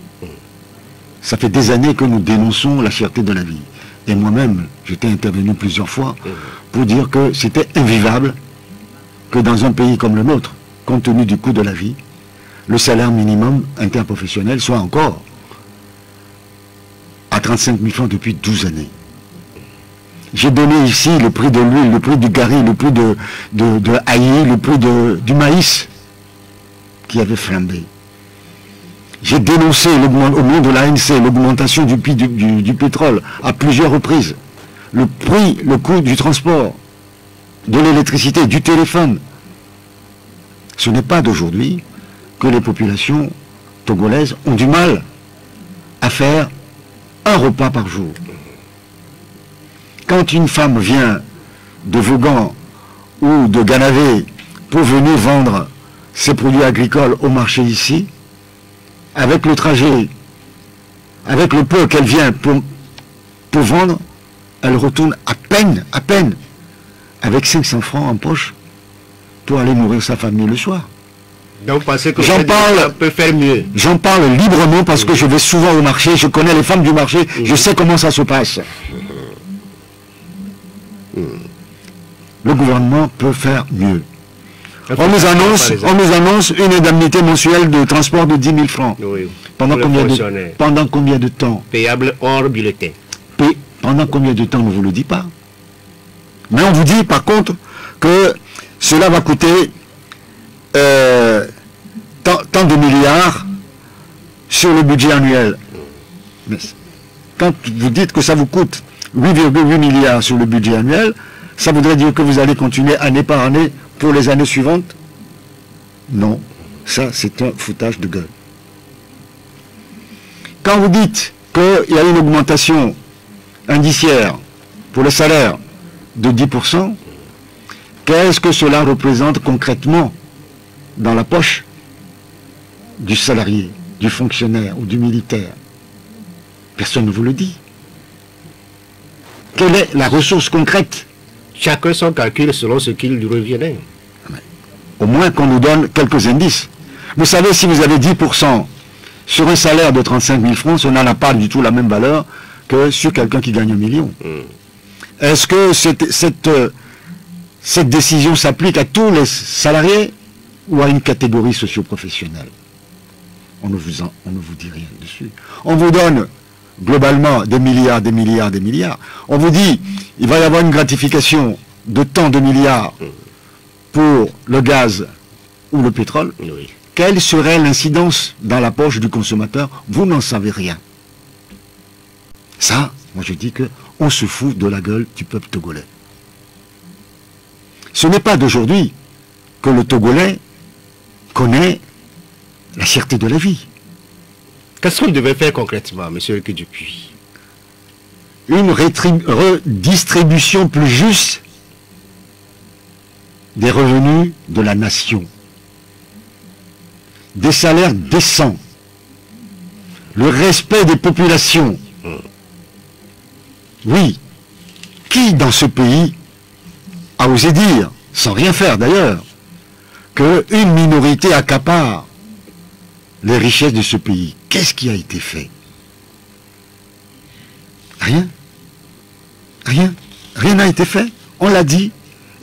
Ça fait des années que nous dénonçons la cherté de la vie. Et moi-même, j'étais intervenu plusieurs fois pour dire que c'était invivable que dans un pays comme le nôtre, compte tenu du coût de la vie, le salaire minimum interprofessionnel soit encore à 35 000 francs depuis 12 années. J'ai donné ici le prix de l'huile, le prix du gari, le prix de Haï, le prix du maïs qui avait flambé. J'ai dénoncé au nom de l'ANC l'augmentation du prix du pétrole à plusieurs reprises. Le coût du transport, de l'électricité, du téléphone. Ce n'est pas d'aujourd'hui que les populations togolaises ont du mal à faire un repas par jour. Quand une femme vient de Vaughan ou de Ganavé pour venir vendre ses produits agricoles au marché ici, avec le trajet, avec le peu qu'elle vient pour vendre, elle retourne à peine, avec 500 francs en poche pour aller nourrir sa famille le soir. Donc vous pensez que ça peut faire mieux? J'en parle librement parce que je vais souvent au marché, je connais les femmes du marché, je sais comment ça se passe. Le gouvernement peut faire mieux. On nous annonce une indemnité mensuelle de transport de 10 000 francs. Oui, pendant combien de temps? Payable hors bulletin. Pendant combien de temps, on ne vous le dit pas. Mais on vous dit par contre que cela va coûter tant de milliards sur le budget annuel. Mais quand vous dites que ça vous coûte 8,8 milliards sur le budget annuel, ça voudrait dire que vous allez continuer année par année pour les années suivantes? Non, ça c'est un foutage de gueule. Quand vous dites qu'il y a une augmentation indiciaire pour le salaire de 10%, qu'est-ce que cela représente concrètement dans la poche du salarié, du fonctionnaire ou du militaire? Personne ne vous le dit. Quelle est la ressource concrète? Chacun son calcul selon ce qu'il lui revenait. Au moins qu'on nous donne quelques indices. Vous savez, si vous avez 10% sur un salaire de 35 000 francs, ça n'a pas du tout la même valeur que sur quelqu'un qui gagne 1 million. Est-ce que cette décision s'applique à tous les salariés ou à une catégorie socio-professionnelle? On ne vous dit rien dessus. On vous donne globalement des milliards. On vous dit, il va y avoir une gratification de tant de milliards pour le gaz ou le pétrole. Oui. Quelle serait l'incidence dans la poche du consommateur? Vous n'en savez rien. Ça, moi je dis qu'on se fout de la gueule du peuple togolais. Ce n'est pas d'aujourd'hui que le Togolais connaît la cherté de la vie. Qu'est-ce qu'on devait faire concrètement, M. Dupuis? une redistribution plus juste des revenus de la nation, des salaires décents, le respect des populations. Oui, qui dans ce pays a osé dire, sans rien faire d'ailleurs, qu'une minorité accapare les richesses de ce pays? Qu'est-ce qui a été fait? Rien. Rien. Rien n'a été fait. On l'a dit.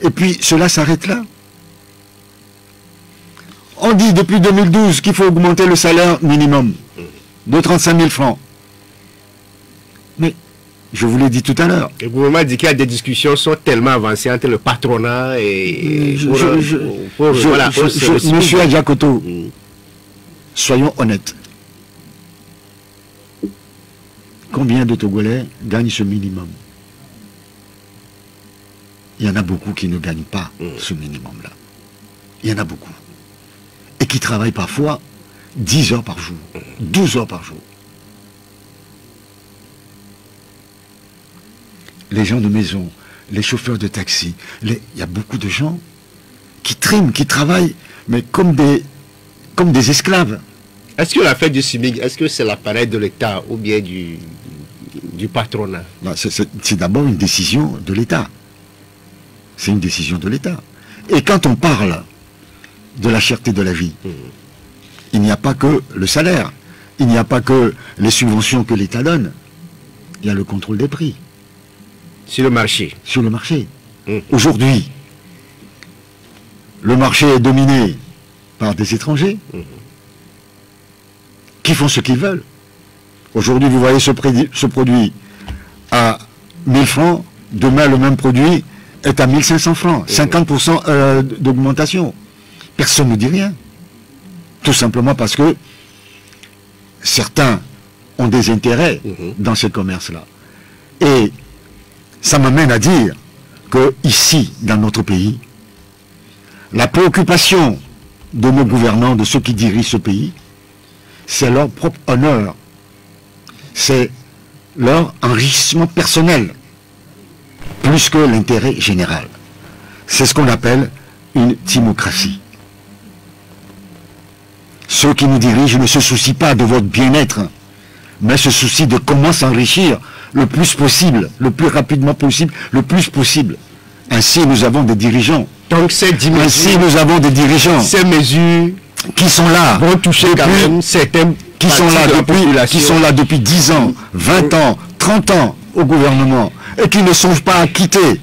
Et puis cela s'arrête là. On dit depuis 2012 qu'il faut augmenter le salaire minimum de 35 000 francs. Mais, je vous l'ai dit tout à l'heure. Le gouvernement dit qu'il y a des discussions sont tellement avancées entre le patronat et... Monsieur Adjakoto, soyons honnêtes. Combien de Togolais gagnent ce minimum? Il y en a beaucoup qui ne gagnent pas ce minimum-là. Il y en a beaucoup. Et qui travaillent parfois 10 heures par jour, 12 heures par jour. Les gens de maison, les chauffeurs de taxi, il y a beaucoup de gens qui triment, qui travaillent, mais comme des esclaves. Est-ce que la fête du SMIC, est-ce que c'est l'appareil de l'État ou bien du patronat? C'est d'abord une décision de l'État. C'est une décision de l'État. Et quand on parle de la cherté de la vie, il n'y a pas que le salaire, il n'y a pas que les subventions que l'État donne, il y a le contrôle des prix. Sur le marché. Sur le marché. Aujourd'hui, le marché est dominé par des étrangers qui font ce qu'ils veulent. Aujourd'hui, vous voyez ce produit à 1000 francs, demain le même produit est à 1500 francs, 50% d'augmentation. Personne ne dit rien. Tout simplement parce que certains ont des intérêts dans ce commerce-là. Et ça m'amène à dire que ici, dans notre pays, la préoccupation de nos gouvernants, de ceux qui dirigent ce pays, c'est leur propre honneur. C'est leur enrichissement personnel, plus que l'intérêt général. C'est ce qu'on appelle une timocratie. Ceux qui nous dirigent ne se soucient pas de votre bien-être, mais se soucient de comment s'enrichir le plus possible, le plus rapidement possible, le plus possible. Ainsi, nous avons des dirigeants. Donc, ces mesures qui sont là, vont toucher quand même certains qui sont là depuis 10 ans, 20 ans, 30 ans au gouvernement et qui ne songent pas à quitter.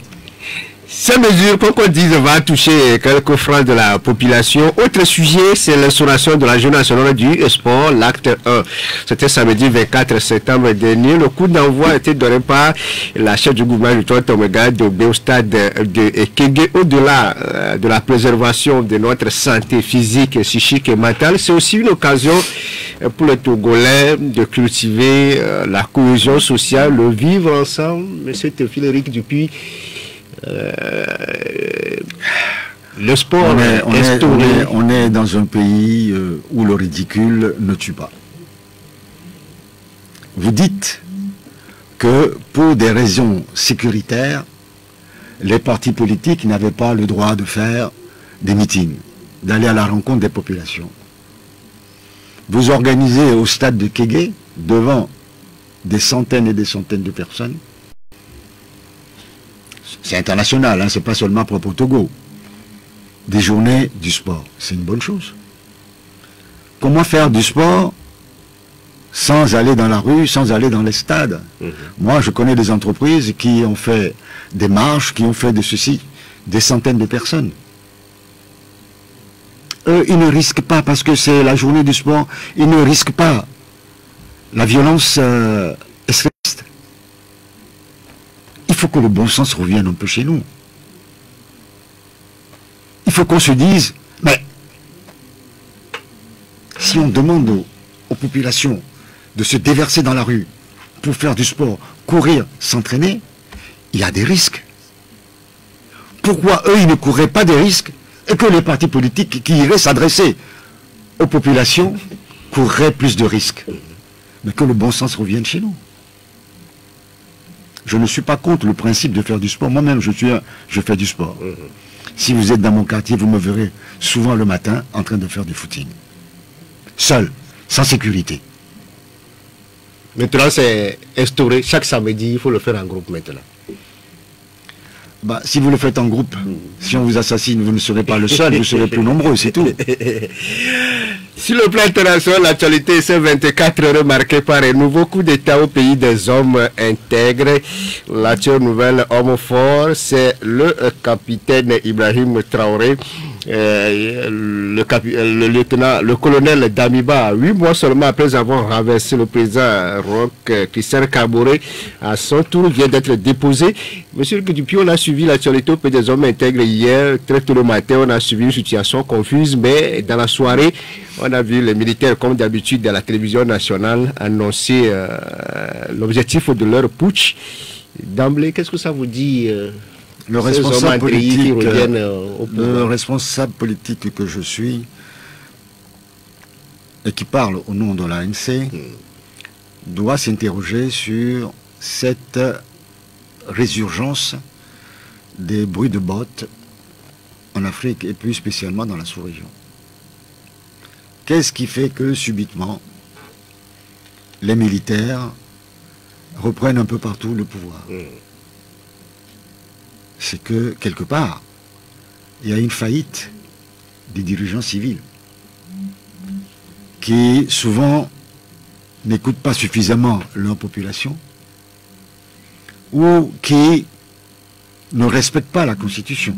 Ces mesures, qu'on dise, va toucher quelques francs de la population. Autre sujet, c'est l'instauration de la Journée nationale du sport, l'acte 1. C'était samedi 24 septembre dernier. Le coup d'envoi a été donné par la chef du gouvernement du Tomega au stade de Kégué. Au-delà de la préservation de notre santé physique, psychique et mentale, c'est aussi une occasion pour les Togolais de cultiver la cohésion sociale, le vivre ensemble. Monsieur Théophile Dupuis, le sport on est dans un pays où le ridicule ne tue pas. Vous dites que pour des raisons sécuritaires, les partis politiques n'avaient pas le droit de faire des meetings, d'aller à la rencontre des populations. Vous organisez au stade de Kégué, devant des centaines et des centaines de personnes. C'est international, hein, c'est pas seulement propre au Togo. Des journées du sport, c'est une bonne chose. Comment faire du sport sans aller dans la rue, sans aller dans les stades? Moi, je connais des entreprises qui ont fait des marches, qui ont fait de ceci, des centaines de personnes. Eux, ils ne risquent pas, parce que c'est la journée du sport, ils ne risquent pas la violence extrémiste. Il faut que le bon sens revienne un peu chez nous. Il faut qu'on se dise, mais si on demande aux populations de se déverser dans la rue pour faire du sport, courir, s'entraîner, il y a des risques. Pourquoi eux, ils ne courraient pas des risques et que les partis politiques qui iraient s'adresser aux populations courraient plus de risques? Mais que le bon sens revienne chez nous. je ne suis pas contre le principe de faire du sport. Moi-même, je fais du sport. Si vous êtes dans mon quartier, vous me verrez souvent le matin en train de faire du footing. Seul, sans sécurité. Maintenant, c'est instauré. Chaque samedi, il faut le faire en groupe maintenant. Bah, si vous le faites en groupe, si on vous assassine, vous ne serez pas le seul, vous serez plus nombreux, c'est tout. Sur le plan international, l'actualité c'est 24 heures marquée par un nouveau coup d'État au pays des hommes intègres. L'actuelle nouvelle homme fort, c'est le capitaine Ibrahim Traoré. Le colonel Damiba, 8 mois seulement après avoir renversé le président Roch Christian Kaboré, à son tour vient d'être déposé. Monsieur Dupuis, on a suivi l'actualité au pays des hommes intègres hier, très tôt le matin, on a suivi une situation confuse, mais dans la soirée, on a vu les militaires, comme d'habitude, à la télévision nationale, annoncer l'objectif de leur putsch. D'emblée, qu'est-ce que ça vous dit le responsable politique que je suis et qui parle au nom de l'ANC doit s'interroger sur cette résurgence des bruits de bottes en Afrique et plus spécialement dans la sous-région. Qu'est-ce qui fait que subitement les militaires reprennent un peu partout le pouvoir? C'est que, quelque part, il y a une faillite des dirigeants civils qui, souvent, n'écoutent pas suffisamment leur population ou qui ne respectent pas la Constitution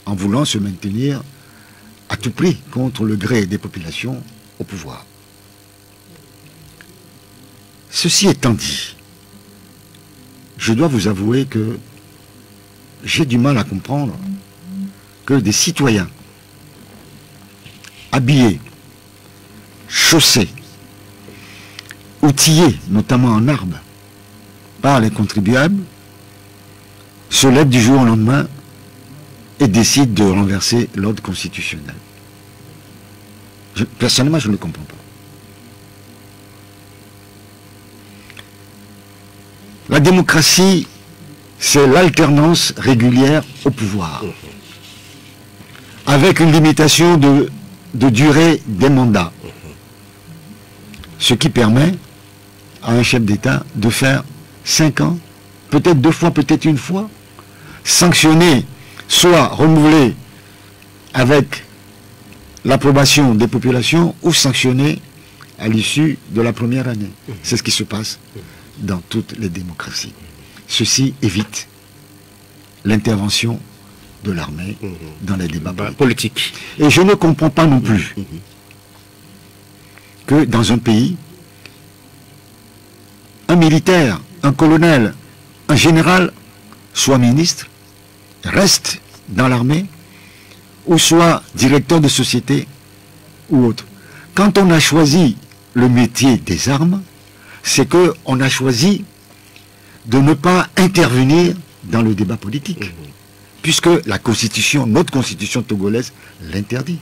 en voulant se maintenir à tout prix contre le gré des populations au pouvoir. Ceci étant dit, je dois vous avouer que j'ai du mal à comprendre que des citoyens habillés, chaussés, outillés, notamment en armes, par les contribuables, se lèvent du jour au lendemain et décident de renverser l'ordre constitutionnel. Personnellement, je ne le comprends pas. La démocratie, c'est l'alternance régulière au pouvoir, avec une limitation de durée des mandats, ce qui permet à un chef d'État de faire 5 ans, peut-être 2 fois, peut-être 1 fois, sanctionner, soit renouveler avec l'approbation des populations, ou sanctionner à l'issue de la première année. C'est ce qui se passe dans toutes les démocraties. Ceci évite l'intervention de l'armée dans les débats politiques. Et je ne comprends pas non plus que dans un pays, un militaire, un colonel, un général soit ministre, reste dans l'armée, ou soit directeur de société ou autre. Quand on a choisi le métier des armes, c'est qu'on a choisi de ne pas intervenir dans le débat politique, puisque la Constitution, notre Constitution togolaise, l'interdit.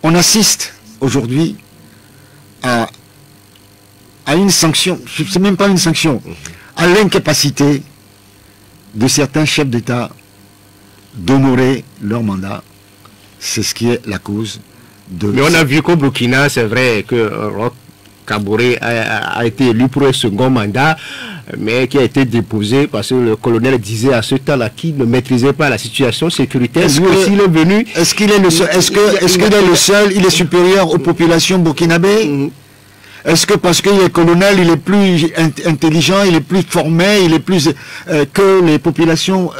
On assiste aujourd'hui à une sanction, c'est même pas une sanction, à l'incapacité de certains chefs d'État d'honorer leur mandat. C'est ce qui est la cause de... Mais on a vu qu'au Burkina, c'est vrai que Roch Kaboré a été élu pour un second mandat, mais qui a été déposé parce que le colonel disait à ce temps-là qu'il ne maîtrisait pas la situation sécuritaire. Est-ce qu'il est le seul? Est-ce qu'il est le seul? Il est supérieur aux populations burkinabées? Est-ce que parce qu'il est colonel, il est plus intelligent, il est plus formé, il est plus que les populations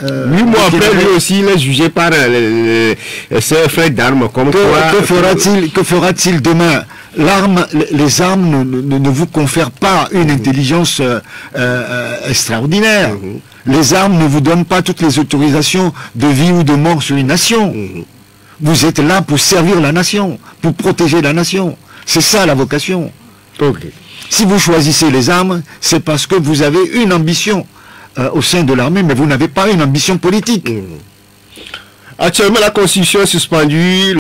8 mois après, lui aussi, il est jugé par ses frères d'armes. Que fera-t-il demain? Les armes ne vous confèrent pas une intelligence extraordinaire. Les armes ne vous donnent pas toutes les autorisations de vie ou de mort sur une nation. Vous êtes là pour servir la nation, pour protéger la nation. C'est ça la vocation. Si vous choisissez les armes, c'est parce que vous avez une ambition au sein de l'armée, mais vous n'avez pas une ambition politique. Actuellement, la Constitution est suspendue.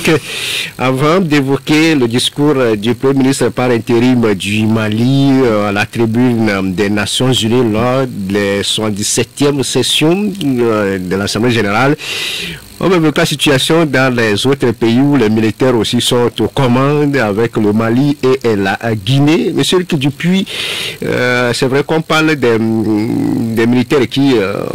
Avant d'évoquer le discours du Premier ministre par intérim du Mali à la tribune des Nations Unies lors de son 17e session de l'Assemblée générale, on va voir la situation dans les autres pays où les militaires aussi sont aux commandes avec le Mali et la Guinée. Monsieur Ricky Dupuis, c'est vrai qu'on parle des militaires qui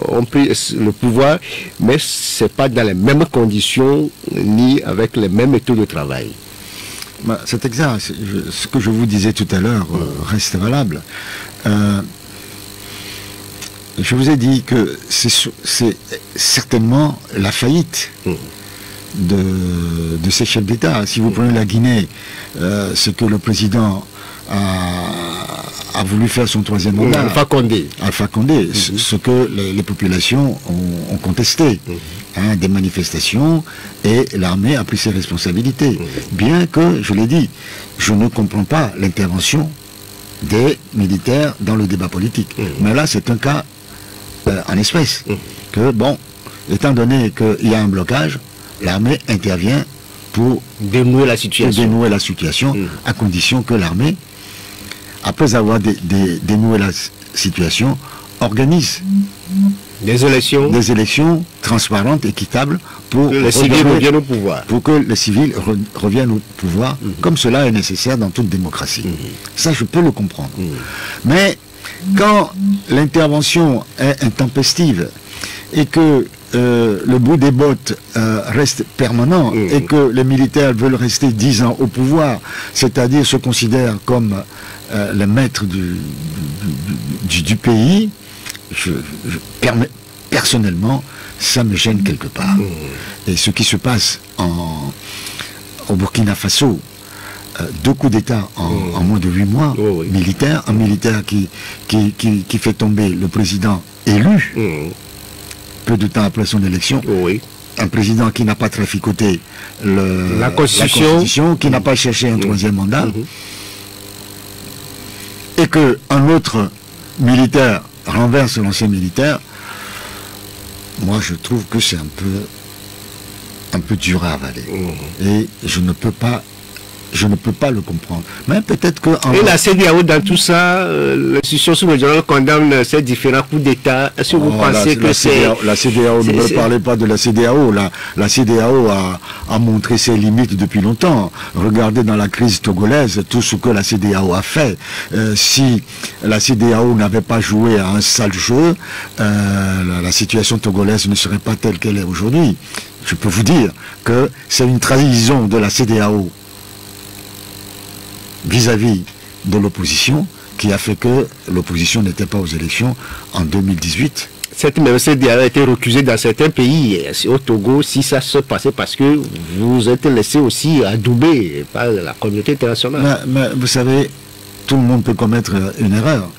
ont pris le pouvoir, mais ce n'est pas dans les mêmes conditions ni avec les mêmes méthodes de travail. C'est exact. Ce que je vous disais tout à l'heure reste valable. Je vous ai dit que c'est certainement la faillite de ces chefs d'État. Si vous prenez la Guinée, ce que le président a voulu faire son troisième mandat. Alpha Condé. Alpha Condé, ce que les populations ont contesté. Des manifestations, et l'armée a pris ses responsabilités. Bien que, je l'ai dit, je ne comprends pas l'intervention des militaires dans le débat politique. Mais là, c'est un cas en espèce. Que, bon, étant donné qu'il y a un blocage, l'armée intervient pour dénouer la situation, à condition que l'armée, après avoir dénoué la situation, organise des élections transparentes, équitables, pour que les civils reviennent au pouvoir. Pour que les civils reviennent au pouvoir, comme cela est nécessaire dans toute démocratie. Ça, je peux le comprendre. Mais quand l'intervention est intempestive et que le bout des bottes reste permanent et que les militaires veulent rester 10 ans au pouvoir, c'est-à-dire se considèrent comme les maîtres du pays, personnellement, ça me gêne quelque part. Et ce qui se passe au Burkina Faso, 2 coups d'État en moins de 8 mois, militaires, un militaire qui fait tomber le président élu, peu de temps après son élection, un président qui n'a pas traficoté la Constitution, qui n'a pas cherché un troisième mandat, et qu'un autre militaire renverse l'ancien militaire, moi je trouve que c'est un peu dur à avaler. Et je ne peux pas le comprendre. Mais peut-être que... Et la CEDEAO, dans tout ça, l'institution sous-régionale condamne ces différents coups d'État. Est-ce que vous pensez que c'est... La CEDEAO, ne me parlez pas de la CEDEAO. La CEDEAO a montré ses limites depuis longtemps. Regardez dans la crise togolaise, tout ce que la CEDEAO a fait. Si la CEDEAO n'avait pas joué à un sale jeu, la situation togolaise ne serait pas telle qu'elle est aujourd'hui. Je peux vous dire que c'est une trahison de la CEDEAO vis-à-vis de l'opposition, qui a fait que l'opposition n'était pas aux élections en 2018. Cette même CEDEAO a été recusée dans certains pays. Au Togo, si ça se passait parce que vous êtes laissé aussi adouber par la communauté internationale. Mais vous savez, tout le monde peut commettre une erreur.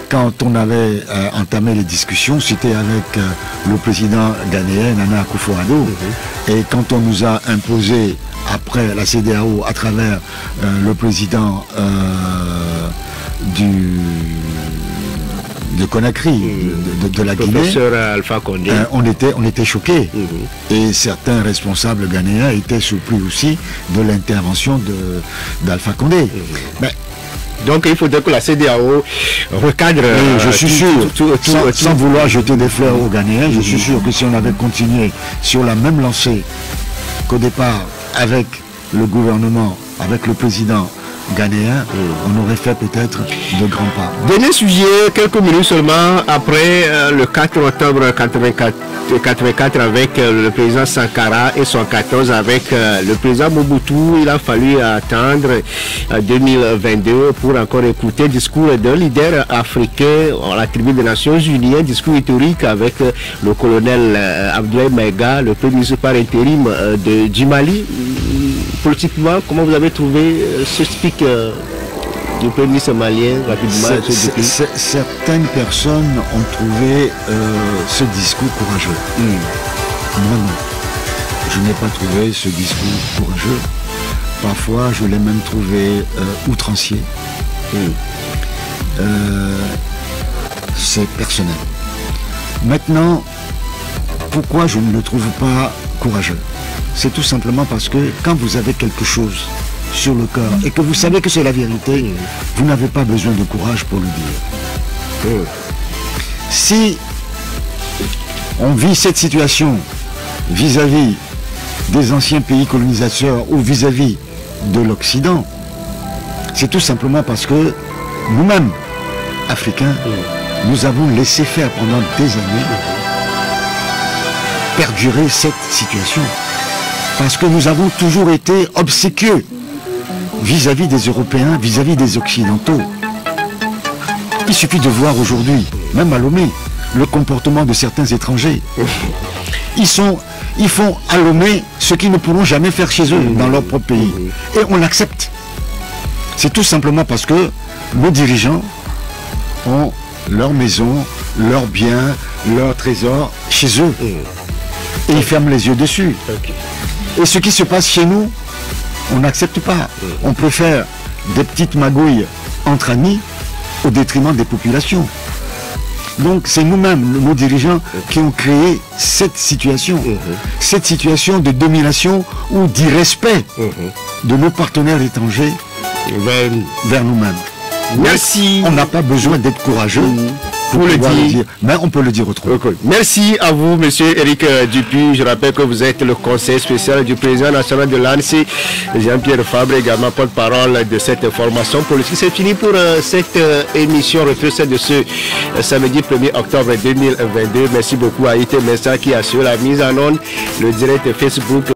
Quand on avait entamé les discussions, c'était avec le président ghanéen, Nana Akufo-Addo, et quand on nous a imposé, après la CEDEAO, à travers le président de Conakry, de la Guinée, professeur Alpha Condé, on était choqués. Et certains responsables ghanéens étaient surpris aussi de l'intervention d'Alpha Condé. Mais, donc il faudrait que la CEDEAO recadre... je suis sûr, sans vouloir jeter des fleurs aux Ghanéens, je suis sûr que si on avait continué sur la même lancée qu'au départ avec le gouvernement, avec le président ghanéen, on aurait fait peut-être de grands pas. Dernier sujet, quelques minutes seulement après le 4 octobre 84 avec le président Sankara et son 14 avec le président Mobutu. Il a fallu attendre 2022 pour encore écouter le discours d'un leader africain à la tribune des Nations Unies, un discours historique avec le colonel Abdoulaye Maïga, le premier ministre par intérim du Mali. Politiquement, comment vous avez trouvé ce speak du Premier ministre malien rapidement? Certaines personnes ont trouvé ce discours courageux. Moi non. Je n'ai pas trouvé ce discours courageux. Parfois, je l'ai même trouvé outrancier. C'est personnel. Maintenant, pourquoi je ne le trouve pas courageux. C'est tout simplement parce que quand vous avez quelque chose sur le cœur et que vous savez que c'est la vérité, vous n'avez pas besoin de courage pour le dire. Si on vit cette situation vis-à-vis des anciens pays colonisateurs ou vis-à-vis de l'Occident, c'est tout simplement parce que nous-mêmes, Africains, nous avons laissé faire pendant des années perdurer cette situation. Parce que nous avons toujours été obséquieux vis-à-vis des Européens, vis-à-vis des Occidentaux. Il suffit de voir aujourd'hui, même à Lomé, le comportement de certains étrangers. Ils font à Lomé ce qu'ils ne pourront jamais faire chez eux, dans leur propre pays. Et on l'accepte. C'est tout simplement parce que nos dirigeants ont leur maison, leurs biens, leurs trésors chez eux. Et ils ferment les yeux dessus. Et ce qui se passe chez nous, on n'accepte pas. On peut faire des petites magouilles entre amis au détriment des populations. Donc c'est nous-mêmes, nos dirigeants, qui ont créé cette situation. Cette situation de domination ou d'irrespect de nos partenaires étrangers vers nous-mêmes. Merci. On n'a pas besoin d'être courageux pour le dire, mais on peut le dire autrement. Merci à vous, monsieur Éric Dupuis. Je rappelle que vous êtes le conseiller spécial du président national de l'ANC, Jean-Pierre Fabre, également porte-parole de cette formation politique. C'est fini pour cette émission refusée de ce samedi 1er octobre 2022. Merci beaucoup à IT Messa qui assure la mise en onde, le direct Facebook.